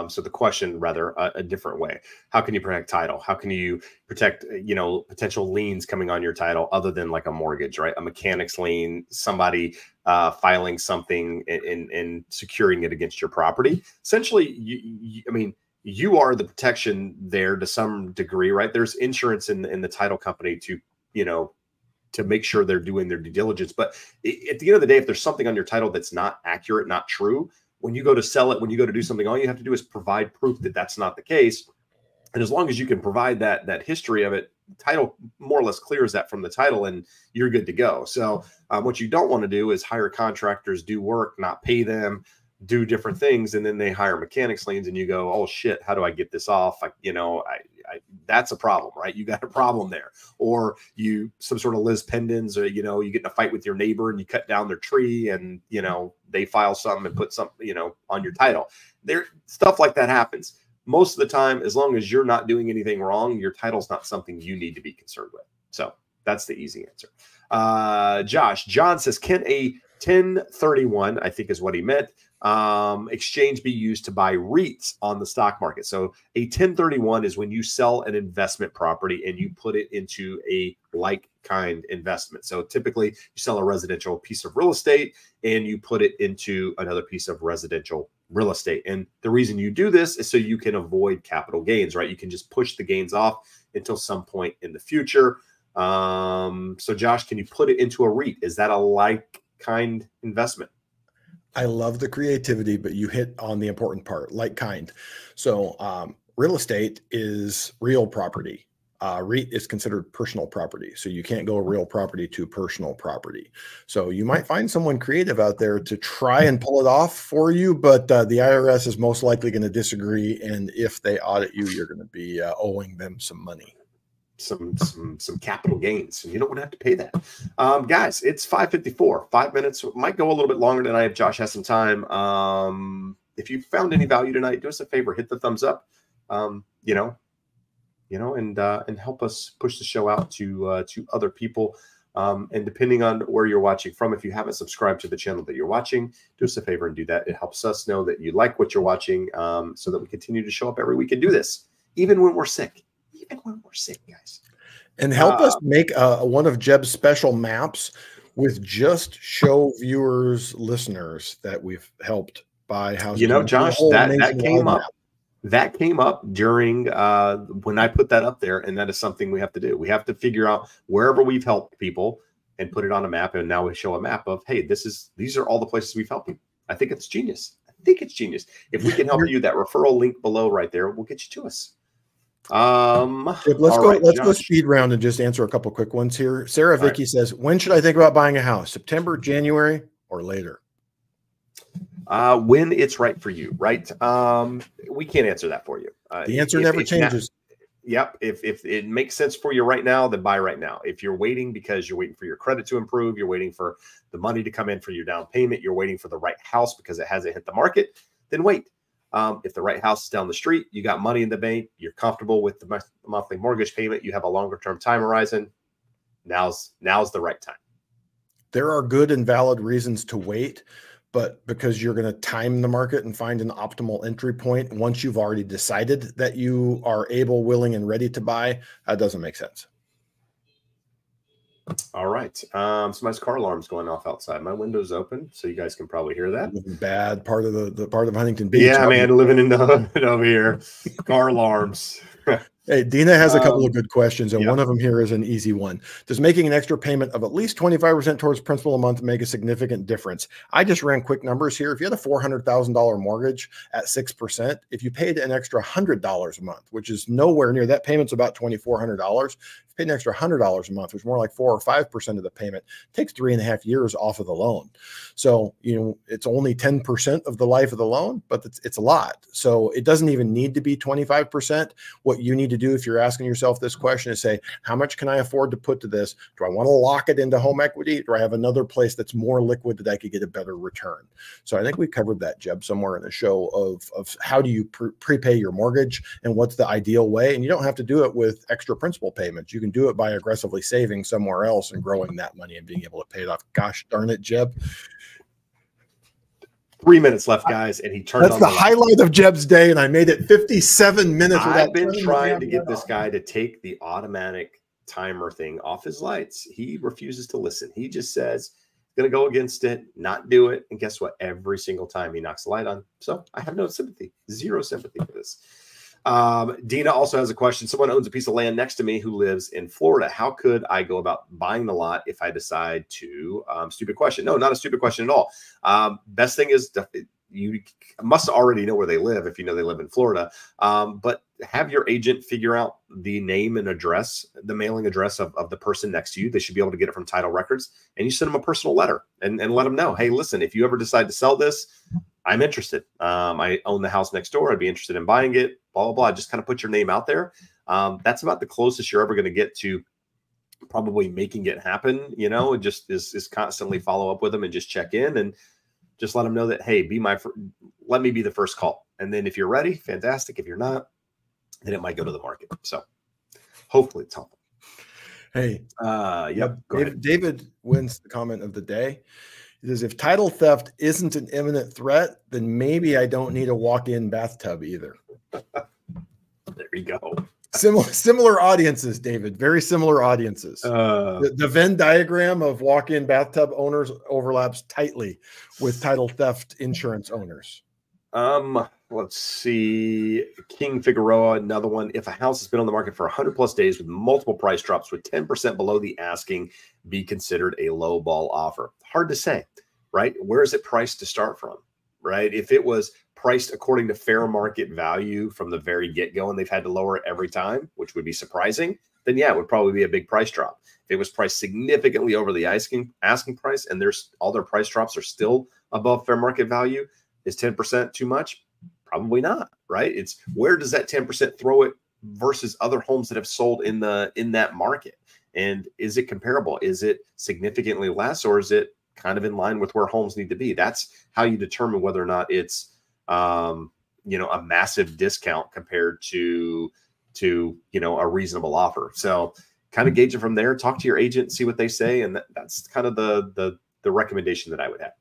So the question, rather, a different way. How can you protect title? How can you protect, potential liens coming on your title other than like a mortgage, right? A mechanic's lien, somebody filing something and securing it against your property. Essentially, you are the protection there to some degree, right? There's insurance in the title company to make sure they're doing their due diligence. But at the end of the day, if there's something on your title that's not accurate, not true, when you go to sell it, when you go to do something, all you have to do is provide proof that that's not the case. And as long as you can provide that history of it, title more or less clears that from the title, and you're good to go. So what you don't want to do is hire contractors, do work, not pay them, do different things, and then they hire mechanics liens, and you go, oh shit, how do I get this off? That's a problem, right? You got a problem there. Or some sort of Liz Pendens, or you get in a fight with your neighbor and you cut down their tree, and they file something and put something on your title. Stuff like that happens. Most of the time, as long as you're not doing anything wrong, your title's not something you need to be concerned with. So that's the easy answer. John says, can a 1031, I think is what he meant, exchange be used to buy REITs on the stock market? So a 1031 is when you sell an investment property and you put it into a like-kind investment. So typically you sell a residential piece of real estate and you put it into another piece of residential real estate. And the reason you do this is so you can avoid capital gains, right? You can just push the gains off until some point in the future. So Josh, can you put it into a REIT? Is that a like-kind investment? I love the creativity, but you hit on the important part, like kind. So real estate is real property. REIT is considered personal property. So you can't go real property to personal property. So you might find someone creative out there to try and pull it off for you, but the IRS is most likely going to disagree. And if they audit you, you're going to be owing them some money. Some capital gains, and you don't want to have to pay that. Guys, it's 5:54. 5 minutes might go a little bit longer tonight if Josh has some time. If you found any value tonight, do us a favor, hit the thumbs up. And help us push the show out to other people. And depending on where you're watching from, if you haven't subscribed to the channel that you're watching, do us a favor and do that. It helps us know that you like what you're watching, so that we continue to show up every week and do this, even when we're sick. Even when we're sick, guys. And help us make one of Jeb's special maps with just show viewers, listeners that we've helped buy houses. Josh, that came up. That came up during when I put that up there, and that is something we have to do. We have to figure out wherever we've helped people and put it on a map. And now we show a map of, hey, these are all the places we've helped people. I think it's genius. If we can help you, that referral link below right there will get you to us. Let's go speed round and just answer a couple quick ones here. Sarah Vicky says, when should I think about buying a house? September, January, or later? When it's right for you, right? We can't answer that for you. The answer never changes. Yep. If it makes sense for you right now, then buy right now. If you're waiting because you're waiting for your credit to improve, you're waiting for the money to come in for your down payment, you're waiting for the right house because it hasn't hit the market, then wait. If the right house is down the street, you got money in the bank, you're comfortable with the monthly mortgage payment, you have a longer term time horizon, now's the right time. There are good and valid reasons to wait, but because you're going to time the market and find an optimal entry point once you've already decided that you are able, willing, and ready to buy, that doesn't make sense. All right. Somebody's car alarm's going off outside. My window's open, so you guys can probably hear that. Bad part of the part of Huntington Beach. Yeah, man, living in the hood over here. Car alarms. Hey, Dina has a couple of good questions, and one of them here is an easy one. Does making an extra payment of at least 25% towards principal a month make a significant difference? I just ran quick numbers here. If you had a $400,000 mortgage at 6%, if you paid an extra $100 a month, which is nowhere near that, payment's about $2,400. If you paid an extra $100 a month, which is more like 4 or 5% of the payment, it takes 3.5 years off of the loan. So, it's only 10% of the life of the loan, but it's a lot. So it doesn't even need to be 25%. What you need to do if you're asking yourself this question is say, how much can I afford to put to this? Do I want to lock it into home equity? Do I have another place that's more liquid that I could get a better return? So I think we covered that, Jeb, somewhere in the show of how do you prepay your mortgage and what's the ideal way. And you don't have to do it with extra principal payments. You can do it by aggressively saving somewhere else and growing that money and being able to pay it off. Gosh darn it, Jeb. 3 minutes left, guys, and he turned on the highlight of Jeb's day, and I made it 57 minutes. I've been trying to get this guy to take the automatic timer thing off his lights. He refuses to listen. He just says he's going to go against it, not do it. And guess what? Every single time he knocks the light on. So I have no sympathy, zero sympathy for this. Dina also has a question. Someone owns a piece of land next to me who lives in Florida. How could I go about buying the lot if I decide to? Stupid question. No, not a stupid question at all. Best thing is you must already know where they live if you know they live in Florida. But have your agent figure out the name and address, the mailing address of the person next to you. They should be able to get it from title records. And you send them a personal letter and let them know, hey, listen, if you ever decide to sell this, I'm interested. I own the house next door. I'd be interested in buying it, blah, blah, blah. Just kind of put your name out there. That's about the closest you're ever going to get to probably making it happen. And just is constantly follow up with them and just check in and just let them know that, hey, let me be the first call. And then if you're ready, fantastic. If you're not, then it might go to the market. So hopefully it's helpful. Hey, yep. David wins the comment of the day. He says, if title theft isn't an imminent threat, then maybe I don't need a walk-in bathtub either. There you go. Similar audiences, David. Very similar audiences. The Venn diagram of walk-in bathtub owners overlaps tightly with title theft insurance owners. Let's see. King Figueroa, another one. If a house has been on the market for 100+ days with multiple price drops, would 10% below the asking be considered a low ball offer? Hard to say, right? Where is it priced to start from, right? If it was priced according to fair market value from the very get-go and they've had to lower it every time, which would be surprising, then yeah, it would probably be a big price drop. If it was priced significantly over the asking price and all their price drops are still above fair market value, is 10% too much? Probably not, right? It's where does that 10% throw it versus other homes that have sold in that market? And is it comparable? Is it significantly less, or is it kind of in line with where homes need to be? That's how you determine whether or not it's a massive discount compared to a reasonable offer. So kind of gauge it from there. Talk to your agent, see what they say, and that's kind of the recommendation that I would have.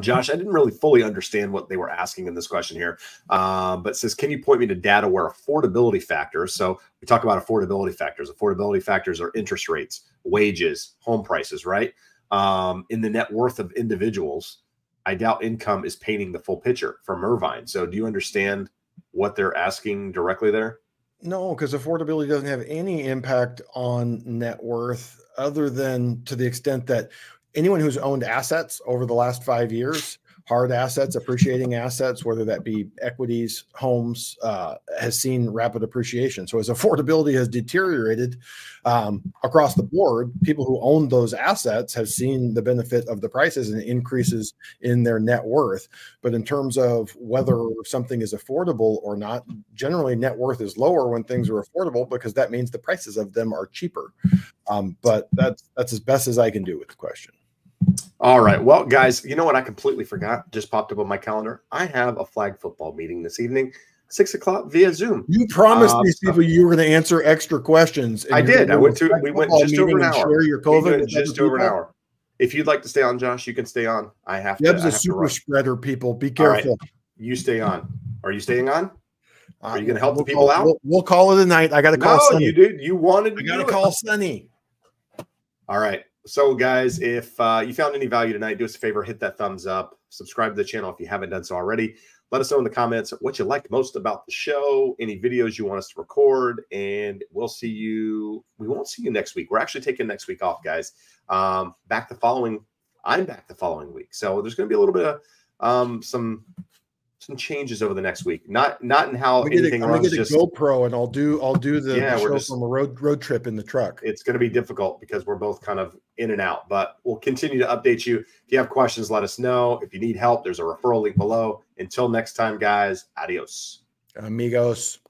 Josh, I didn't really fully understand what they were asking in this question here, but says, can you point me to data where affordability factors? So we talk about affordability factors. Affordability factors are interest rates, wages, home prices, right? In the net worth of individuals. I doubt income is painting the full picture from Irvine. So do you understand what they're asking directly there? No, because affordability doesn't have any impact on net worth other than to the extent that anyone who's owned assets over the last 5 years, hard assets, appreciating assets, whether that be equities, homes, has seen rapid appreciation. So as affordability has deteriorated across the board, people who own those assets have seen the benefit of the prices and increases in their net worth. But in terms of whether something is affordable or not, generally net worth is lower when things are affordable because that means the prices of them are cheaper. But that's as best as I can do with the question. All right. Well, guys, you know what? I completely forgot. Just popped up on my calendar. I have a flag football meeting this evening, 6 o'clock via Zoom. You promised these people you were going to answer extra questions. I did. We went just over an hour. Share your COVID with just over an hour. If you'd like to stay on, Josh, you can stay on. I have to. Jeb's a super spreader, people. Be careful. Right. You stay on. Are you staying on? Are you going to help the people out? We'll call it a night. I got to call Sunny. You did. You wanted to. I got to call Sunny. All right. So, guys, if you found any value tonight, do us a favor, hit that thumbs up, subscribe to the channel if you haven't done so already. Let us know in the comments what you liked most about the show, any videos you want us to record, and we'll see you. We won't see you next week. We're actually taking next week off, guys. I'm back the following week. So there's going to be a little bit of some changes over the next week. Not in how anything runs. I'm gonna get a GoPro and I'll do the show from a road trip in the truck. It's going to be difficult because we're both kind of in and out, but we'll continue to update you. If you have questions, let us know. If you need help, there's a referral link below. Until next time, guys, adios. Amigos.